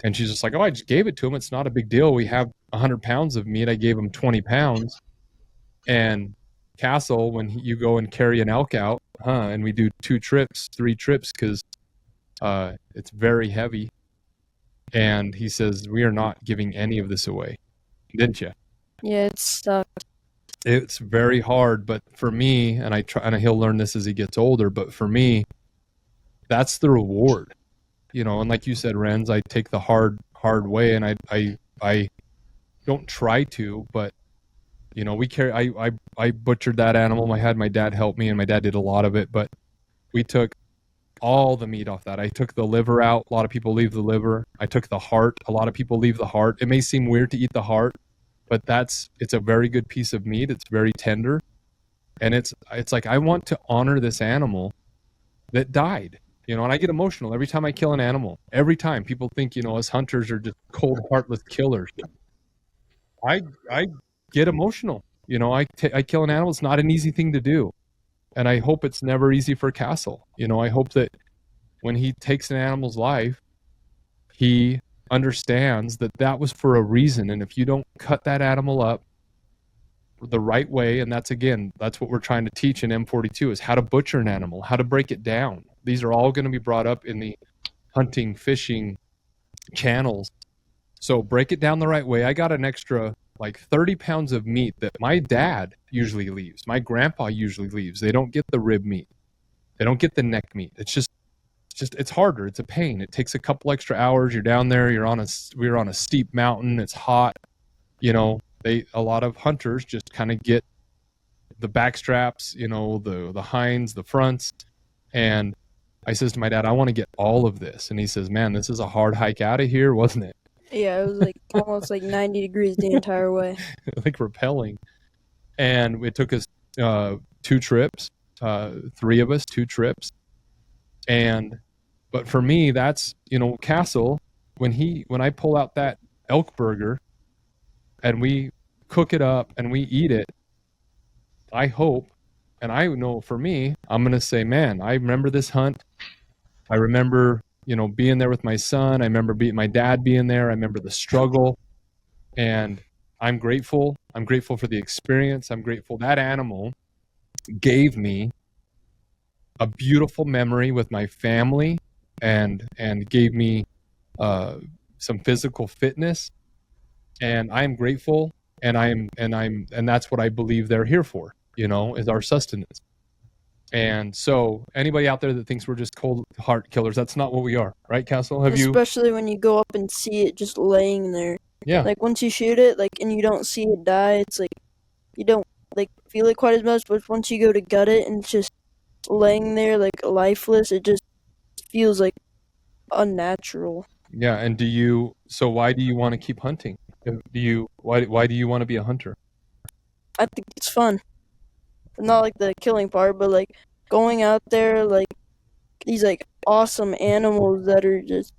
And she's just like, oh, I just gave it to him. It's not a big deal. We have 100 pounds of meat. I gave him 20 pounds. And Castle, when you go and carry an elk out, and we do 3 trips, because it's very heavy. And he says, we are not giving any of this away. Didn't you? Yeah, it sucked. It's very hard, but for me, and and he'll learn this as he gets older, but for me, that's the reward. And like you said, Renz, I take the hard way, and I don't try to, but I butchered that animal. I had my dad help me, and my dad did a lot of it, but we took all the meat off that. I took the liver out. A lot of people leave the liver. I took the heart. A lot of people leave the heart. It may seem weird to eat the heart, but it's a very good piece of meat. It's very tender. And it's like, I want to honor this animal that died, and I get emotional every time I kill an animal. Every time people think, us hunters are just cold, heartless killers. I get emotional. I kill an animal. It's not an easy thing to do. And I hope it's never easy for Castle. I hope that when he takes an animal's life, he understands that was for a reason. And if you don't cut that animal up the right way, and that's what we're trying to teach in M42, is how to butcher an animal, how to break it down. These are all going to be brought up in the hunting, fishing channels. So break it down the right way. I got an extra 30 pounds of meat that my dad usually leaves. My grandpa usually leaves. They don't get the rib meat. They don't get the neck meat. It's harder. It's a pain. It takes a couple extra hours. You're down there. We're on a steep mountain. It's hot. A lot of hunters just kind of get the back straps, the hinds, the fronts. And I says to my dad, I want to get all of this. And he says, man, this is a hard hike out of here, wasn't it? Yeah, it was almost 90 degrees the entire way. Rappelling. And it took us 2 trips, 3 of us, 2 trips. But for me, that's, Castle, when I pull out that elk burger and we cook it up and we eat it, I hope, and I know for me, I'm going to say, man, I remember this hunt. I remember being there with my son. I remember my dad being there. I remember the struggle, and I'm grateful. I'm grateful for the experience. I'm grateful that animal gave me a beautiful memory with my family, and gave me some physical fitness. And I am grateful, and that's what I believe they're here for, is our sustenance. And so anybody out there that thinks we're just cold heart killers, that's not what we are. Right, Castle? Especially when you go up and see it just laying there. Yeah. Once you shoot it, and you don't see it die, it's you don't, feel it quite as much, but once you go to gut it and it's just laying there, lifeless, it just feels, unnatural. Yeah, and so why do you want to keep hunting? Why do you want to be a hunter? I think it's fun. Not the killing part, but going out there, these awesome animals that are just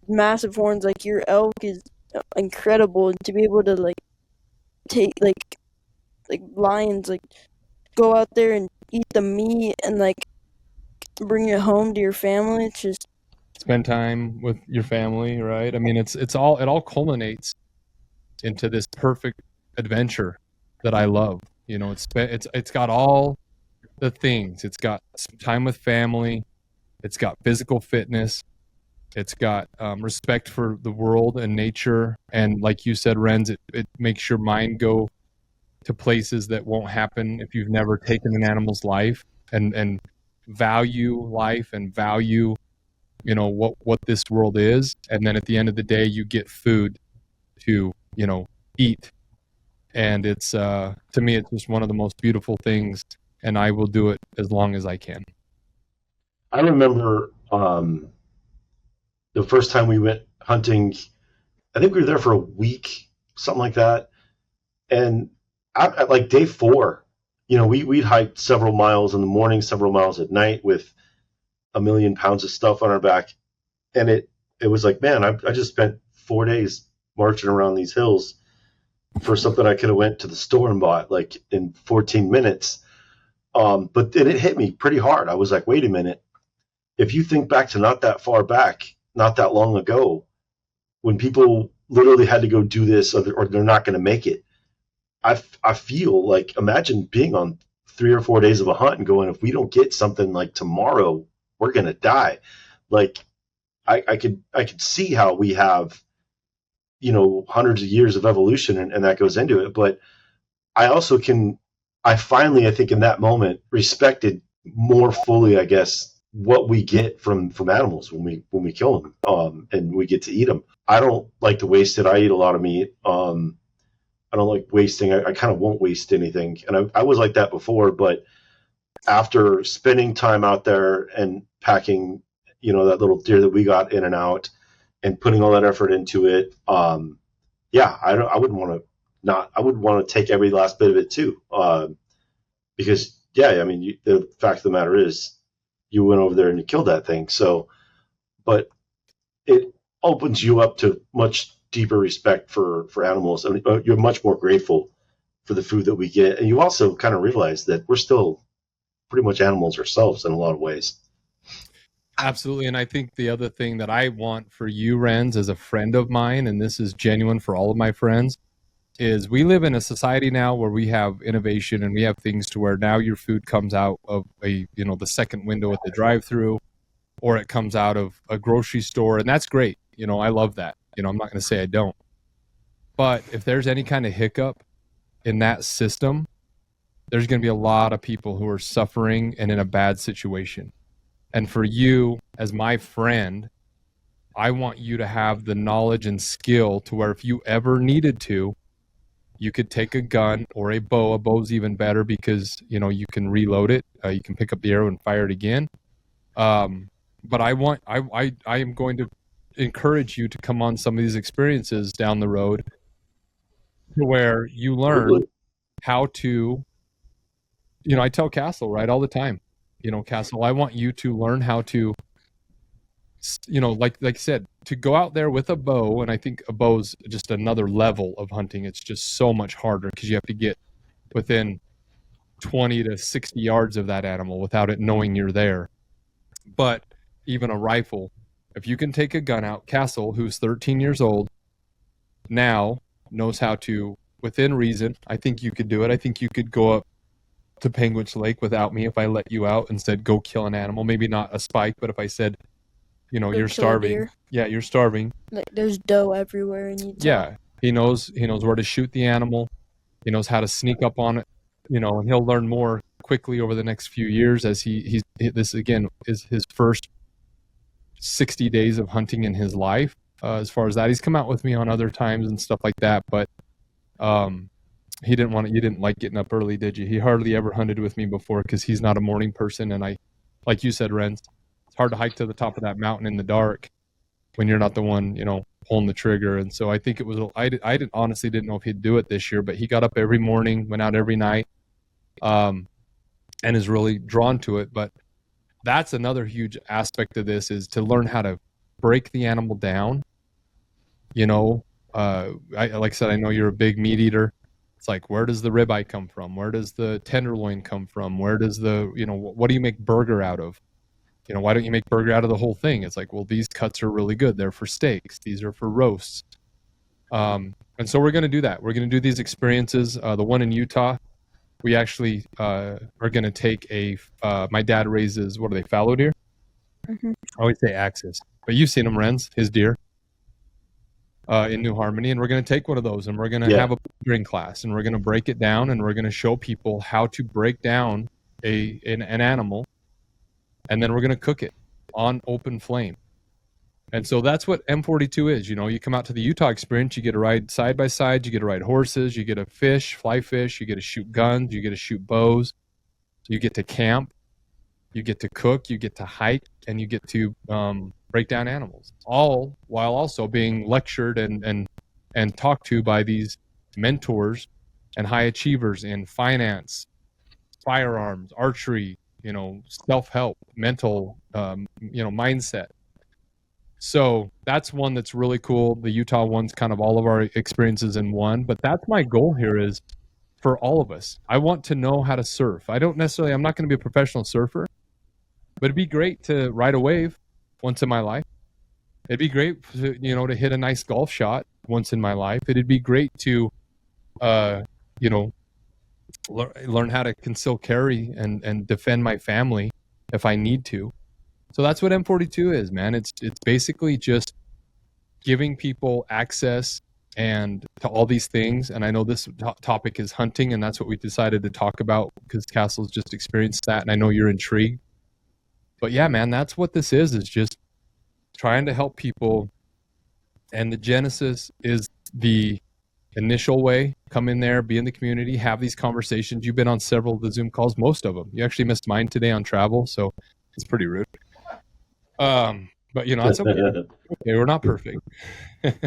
massive horns, your elk is incredible, and to be able to take lions, go out there and eat the meat and bring it home to your family. It's just spend time with your family, right? I mean, it all culminates into this perfect adventure that I love. It's got all the things. It's got time with family. It's got physical fitness. It's got respect for the world and nature. And like you said, Renz, it makes your mind go to places that won't happen if you've never taken an animal's life, and value life and value, what this world is. And then at the end of the day, you get food to, eat. And it's, to me, it's just one of the most beautiful things, and I will do it as long as I can. I remember the first time we went hunting, I think we were there for a week, something like that. And at day 4, we'd hiked several miles in the morning, several miles at night with a million pounds of stuff on our back. And it was like, man, I just spent 4 days marching around these hills for something I could have went to the store and bought like in 14 minutes. But then it hit me pretty hard. I was like, wait a minute. If you think back to not that far back, not that long ago, when people literally had to go do this or they're not going to make it, I feel like, imagine being on 3 or 4 days of a hunt and going, if we don't get something like tomorrow, we're going to die. Like I could see how we have, hundreds of years of evolution and that goes into it. But I also I finally, I think in that moment, respected more fully, I guess, what we get from animals when we kill them, and we get to eat them. I don't like to waste it. I eat a lot of meat. I don't like wasting. I kind of won't waste anything. And I was like that before, but after spending time out there and packing, that little deer that we got in and out and putting all that effort into it, I wouldn't want to take every last bit of it too. Because the fact of the matter is you went over there and you killed that thing. So, but it opens you up to much deeper respect for animals. I mean, you're much more grateful for the food that we get. And you also kind of realize that we're still pretty much animals ourselves in a lot of ways. Absolutely. And I think the other thing that I want for you, Renz, as a friend of mine, and this is genuine for all of my friends, is we live in a society now where we have innovation and we have things to where now your food comes out of the second window at the drive-through, or it comes out of a grocery store. And that's great. I love that. I'm not going to say I don't. But if there's any kind of hiccup in that system, there's going to be a lot of people who are suffering and in a bad situation. And for you, as my friend, I want you to have the knowledge and skill to where if you ever needed to, you could take a gun or a bow. A bow's even better because, you can reload it. You can pick up the arrow and fire it again. But I am going to encourage you to come on some of these experiences down the road to where you learn how to, I tell Castle, right, all the time, Castle, I want you to learn how to, like I said, to go out there with a bow. And I think a bow's just another level of hunting. It's just so much harder because you have to get within 20 to 60 yards of that animal without it knowing you're there. But even a rifle, if you can take a gun out, Castle, who's 13 years old, now knows how to, within reason, I think you could do it. I think you could go up to Penguin's Lake without me if I let you out and said, go kill an animal. Maybe not a spike, but if I said, you're starving. Yeah, you're starving. Like there's doe everywhere and yeah, he knows where to shoot the animal. He knows how to sneak up on it, and he'll learn more quickly over the next few years as this again is his first 60 days of hunting in his life. As far as that, he's come out with me on other times and stuff like that, but you didn't like getting up early, did you? He hardly ever hunted with me before because he's not a morning person. And I, like you said, Renz, it's hard to hike to the top of that mountain in the dark when you're not the one, pulling the trigger. And so I think it was, honestly didn't know if he'd do it this year, but he got up every morning, went out every night, and is really drawn to it. But that's another huge aspect of this, is to learn how to break the animal down. Like I said, I know you're a big meat eater. It's like, where does the ribeye come from? Where does the tenderloin come from? Where does what do you make burger out of? Why don't you make burger out of the whole thing? It's like, well, these cuts are really good. They're for steaks. These are for roasts. And so we're going to do that. We're going to do these experiences. The one in Utah, we actually are going to take my dad raises, what are they, fallow deer? Mm-hmm. I always say axis. But you've seen him, Renz, his deer, in New Harmony. And we're going to take one of those and we're going to have a butchering class and we're going to break it down and we're going to show people how to break down an animal. And then we're going to cook it on open flame. And so that's what M42 is. You come out to the Utah experience, you get to ride side by side, you get to ride horses, you get to fly fish, you get to shoot guns, you get to shoot bows, you get to camp, you get to cook, you get to hike, and you get to break down animals, all while also being lectured and talked to by these mentors and high achievers in finance, firearms, archery, self-help, mental, mindset. So that's one that's really cool. The Utah one's kind of all of our experiences in one, but that's my goal here is for all of us. I want to know how to surf. I'm not going to be a professional surfer, but it'd be great to ride a wave once in my life. It'd be great to hit a nice golf shot once in my life. It'd be great to, learn how to conceal carry and defend my family if I need to. So that's what M42 is, man. It's basically just giving people access and to all these things. And I know this topic is hunting, and that's what we decided to talk about because Castle's just experienced that, and I know you're intrigued. But yeah, man, that's what this is just trying to help people. And the Genesis is the initial way. Come in there, be in the community, have these conversations. You've been on several of the Zoom calls, most of them. You actually missed mine today on travel, so it's pretty rude. But that's okay. Okay, we're not perfect.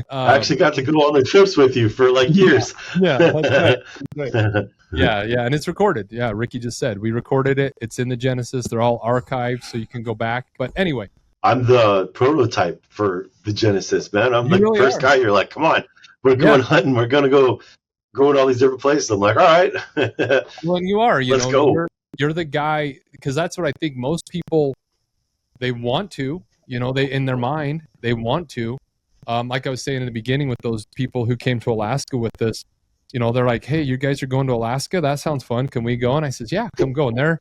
I actually got to go on the trips with you for like years. Yeah, that's right. Yeah, and it's recorded. Yeah, Ricky just said we recorded it. It's in the Genesis. They're all archived, so you can go back. But anyway, I'm the prototype for the Genesis, man. I'm the really first guy. You're like, come on, we're going hunting. We're gonna go to all these different places. I'm like, all right. Well, you are. Let's go. You're the guy, because that's what I think most people, they want to. They in their mind they want to. Like I was saying in the beginning with those people who came to Alaska with us, they're like, hey, you guys are going to Alaska? That sounds fun. Can we go? And I says, yeah, come go. And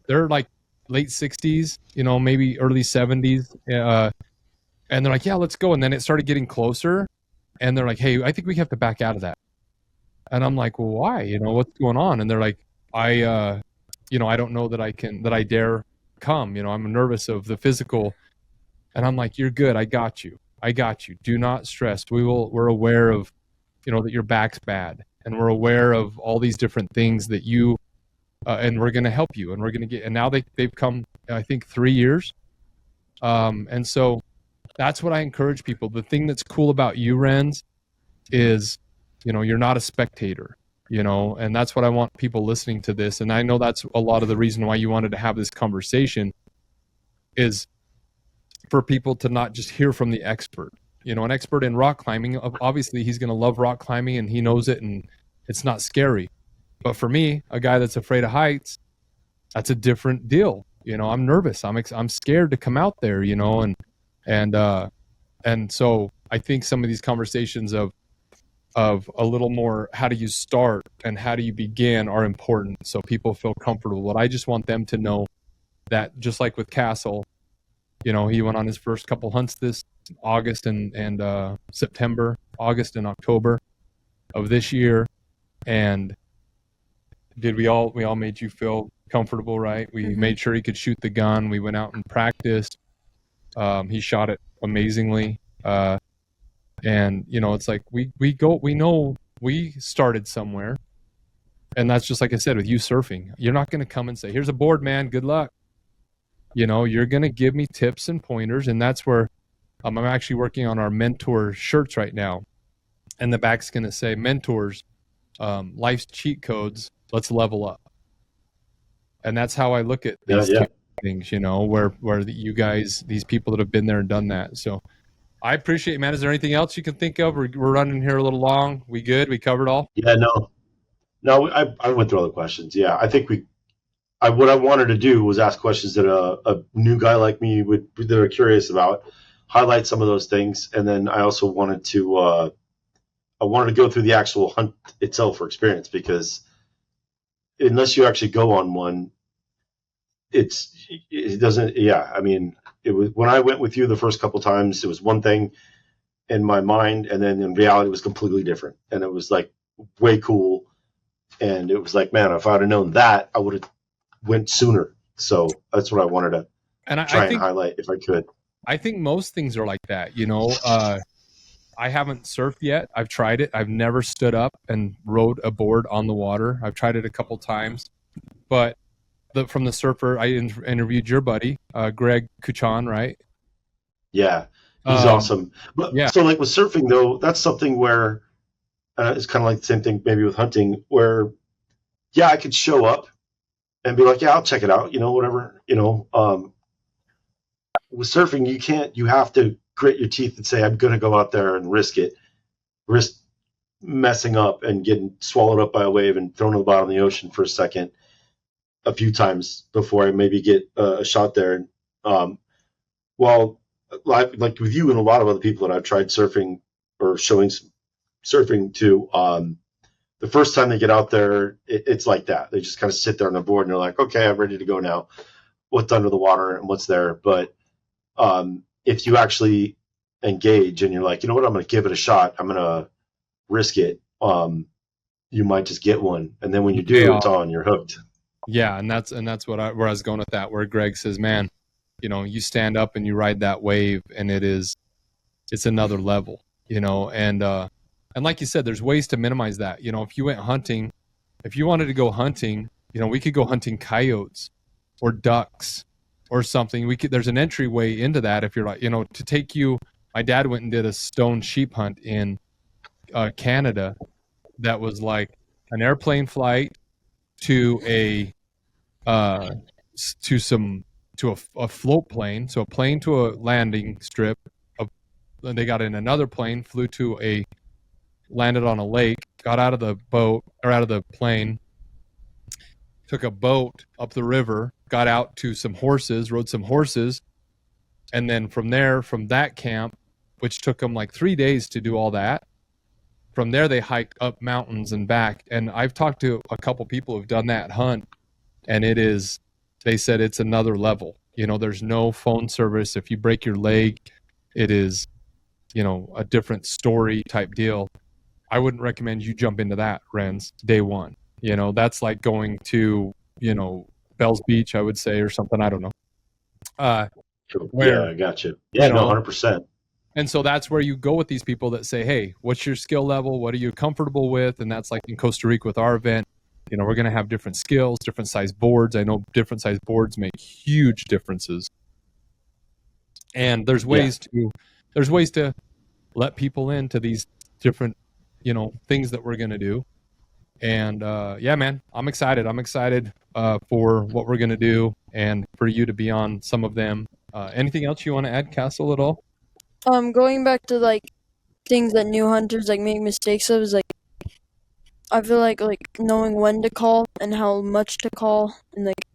they're like late 60s, maybe early 70s. And they're like, yeah, let's go. And then it started getting closer. And they're like, hey, I think we have to back out of that. And I'm like, well, why? What's going on? And they're like, I don't know that I dare come. I'm nervous of the physical. And I'm like, you're good. I got you. Do not stress. We're aware of, that your back's bad, and we're aware of all these different things that you, and we're going to help you, and we're going to get, and now they've come, I think 3 years. And so that's what I encourage people. The thing that's cool about you, Renz, is, you're not a spectator, and that's what I want people listening to this. And I know that's a lot of the reason why you wanted to have this conversation is for people to not just hear from the expert. An expert in rock climbing, obviously he's going to love rock climbing and he knows it and it's not scary. But for me, a guy that's afraid of heights, that's a different deal. I'm nervous. I'm scared to come out there, and so I think some of these conversations of a little more, how do you start and how do you begin, are important so people feel comfortable. But I just want them to know that, just like with Castle, he went on his first couple hunts this August and September, August and October of this year. And we all made you feel comfortable, right? We made sure he could shoot the gun. We went out and practiced. He shot it amazingly. And it's like we know we started somewhere. And that's just like I said with you surfing. You're not going to come and say, here's a board, man, good luck. You're going to give me tips and pointers. And that's where I'm actually working on our mentor shirts right now. And the back's going to say, mentors, life's cheat codes, let's level up. And that's how I look at these two things, where you guys, these people that have been there and done that. So I appreciate it, man. Is there anything else you can think of? We're running here a little long. We good? We covered all? Yeah, no, I went through all the questions. Yeah, I think what I wanted to do was ask questions that a new guy like me that are curious about, highlight some of those things, and then I also wanted to go through the actual hunt itself or experience, because unless you actually go on one, it doesn't. Yeah, I mean, it was when I went with you the first couple times, it was one thing in my mind, and then in reality, it was completely different, and it was like way cool, and it was like, man, if I'd have known that, I would have went sooner. So that's what I wanted to try and highlight if I could. I think most things are like that, I haven't surfed yet. I've tried it. I've never stood up and rode a board on the water. I've tried it a couple times, but from the surfer, I interviewed your buddy, Greg Kuchan, right? Yeah, he's awesome. But yeah. So like with surfing though, that's something where it's kind of like the same thing maybe with hunting, where I could show up and be like, yeah, I'll check it out, whatever, with surfing, you have to grit your teeth and say, I'm going to go out there and risk messing up and getting swallowed up by a wave and thrown to the bottom of the ocean for a second a few times before I maybe get a shot there. Well, like with you and a lot of other people that I've tried surfing or showing surfing to, the first time they get out there, it's like that. They just kind of sit there on the board and they're like, okay, I'm ready to go now. What's under the water and what's there? But if you actually engage and you're like, you know what, I'm going to give it a shot. I'm going to risk it. You might just get one. And then when you do, it's on, you're hooked. Yeah. And that's where I was going with that, where Greg says, man, you stand up and you ride that wave and it's another level, and like you said, there's ways to minimize that. If you went hunting, if you wanted to go hunting, we could go hunting coyotes or ducks or something. There's an entryway into that. If you're like, to take you, my dad went and did a stone sheep hunt in Canada. That was like an airplane flight to a float plane. So a plane to a landing strip. Then they got in another plane, landed on a lake, got out of the boat or out of the plane, took a boat up the river, got out to some horses, rode some horses. And then from that camp, which took them like 3 days to do all that, from there, they hiked up mountains and back. And I've talked to a couple people who've done that hunt, and they said it's another level. There's no phone service. If you break your leg, it is, a different story type deal. I wouldn't recommend you jump into that, Renz, day one. That's like going to, Bell's Beach, I would say, or something. I don't know. Yeah, I got you. Yeah, 100%. And so that's where you go with these people that say, hey, what's your skill level? What are you comfortable with? And that's like in Costa Rica with our event. We're going to have different skills, different size boards. I know different size boards make huge differences. And there's ways to let people into these different, things that we're going to do. And yeah, man, I'm excited. I'm excited for what we're going to do and for you to be on some of them. Anything else you want to add, Castle, at all? Going back to like things that new hunters like make mistakes of is like, I feel like knowing when to call and how much to call and like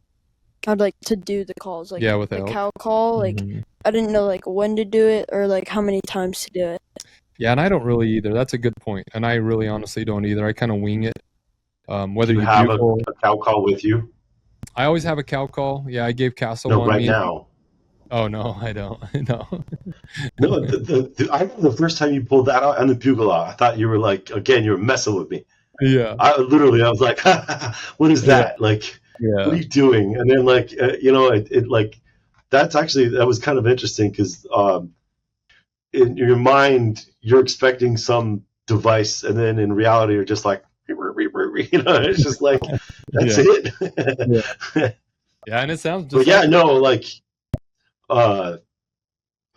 how to do the calls. Like, yeah, with the cow call, like I didn't know like when to do it or like how many times to do it. Yeah, and I don't really either. That's a good point. And I really honestly don't either. I kind of wing it. Whether you have a cow call with you? I always have a cow call. Yeah, I gave Castle one. No, right now. Oh, no, I don't. No. No, I remember the first time you pulled that out and the bugle out, I thought you were like, again, you were messing with me. Yeah. I was like, what is that? Yeah. Like, what are you doing? And then like, that was kind of interesting because in your mind, you're expecting some device, and then in reality, you're just like, it's just like, that's it. Yeah, and it sounds just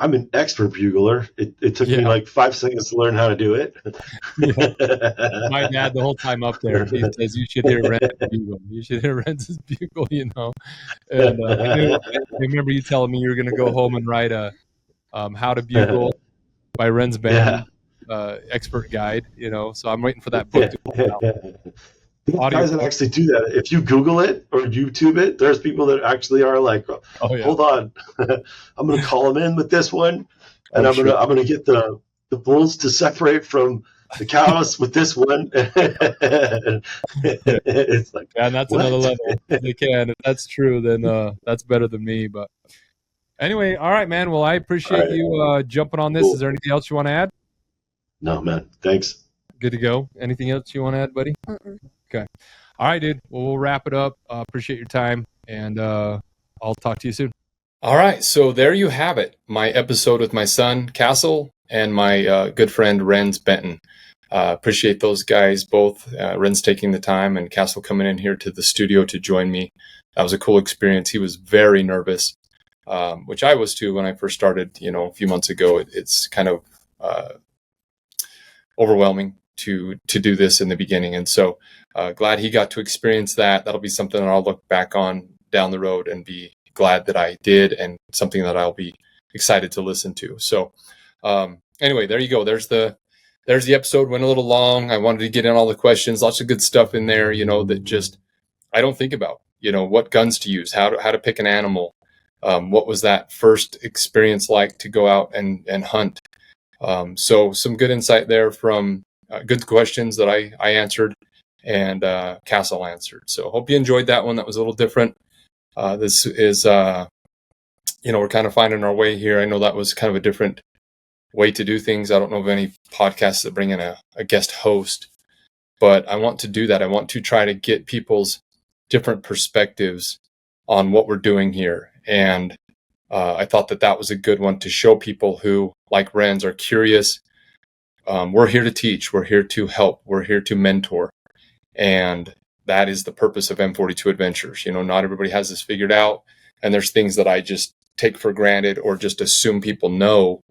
I'm an expert bugler. It took me like 5 seconds to learn how to do it. My dad, the whole time up there, he says, you should hear Renz's bugle. You should hear Renz's bugle, And I remember you telling me you were going to go home and write a How to Bugle by Renz Benton, expert guide, So I'm waiting for that book to come out. Guys that actually do that. If you Google it or YouTube it, there's people that actually are like, hold on, I'm going to call them in with this one, and I'm going to get the bulls to separate from the cows with this one. It's like, and that's another level. If they can. If that's true, then that's better than me. But anyway, all right, man. Well, I appreciate you jumping on this. Cool. Is there anything else you want to add? No, man. Thanks. Good to go. Anything else you want to add, buddy? Okay. All right, dude. Well, we'll wrap it up. Appreciate your time, and I'll talk to you soon. All right. So there you have it. My episode with my son, Castle, and my good friend, Renz Benton. Appreciate those guys both. Renz taking the time and Castle coming in here to the studio to join me. That was a cool experience. He was very nervous, which I was too when I first started, a few months ago. It's kind of overwhelming to do this in the beginning. And so glad he got to experience that. That'll be something that I'll look back on down the road and be glad that I did, and something that I'll be excited to listen to. So anyway, there you go. There's the episode. Went a little long. I wanted to get in all the questions, lots of good stuff in there, that just I don't think about, what guns to use, how to pick an animal. What was that first experience like to go out and hunt? So some good insight there from good questions that I answered and Castle answered. So hope you enjoyed that one. That was a little different. This is, we're kind of finding our way here. I know that was kind of a different way to do things. I don't know of any podcasts that bring in a guest host, but I want to do that. I want to try to get people's different perspectives on what we're doing here. And I thought that was a good one to show people who, like Renz, are curious. We're here to teach. We're here to help. We're here to mentor. And that is the purpose of M42 Adventures. Not everybody has this figured out. And there's things that I just take for granted or just assume people know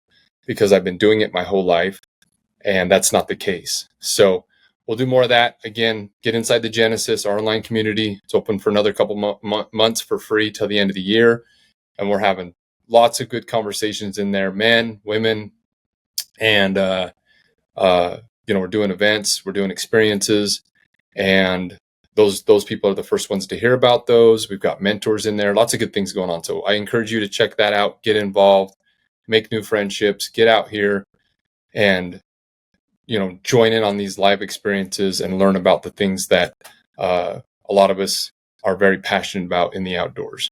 because I've been doing it my whole life. And that's not the case. So we'll do more of that. Again, get inside the Genesis, our online community. It's open for another couple months for free till the end of the year. And we're having lots of good conversations in there, men, women, and, we're doing events, we're doing experiences, and those people are the first ones to hear about those. We've got mentors in there, lots of good things going on. So I encourage you to check that out, get involved, make new friendships, get out here and, join in on these live experiences and learn about the things that a lot of us are very passionate about in the outdoors.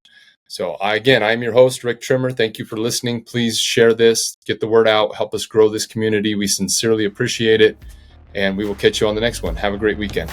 So I'm your host, Rick Trimmer. Thank you for listening. Please share this, get the word out, help us grow this community. We sincerely appreciate it. And we will catch you on the next one. Have a great weekend.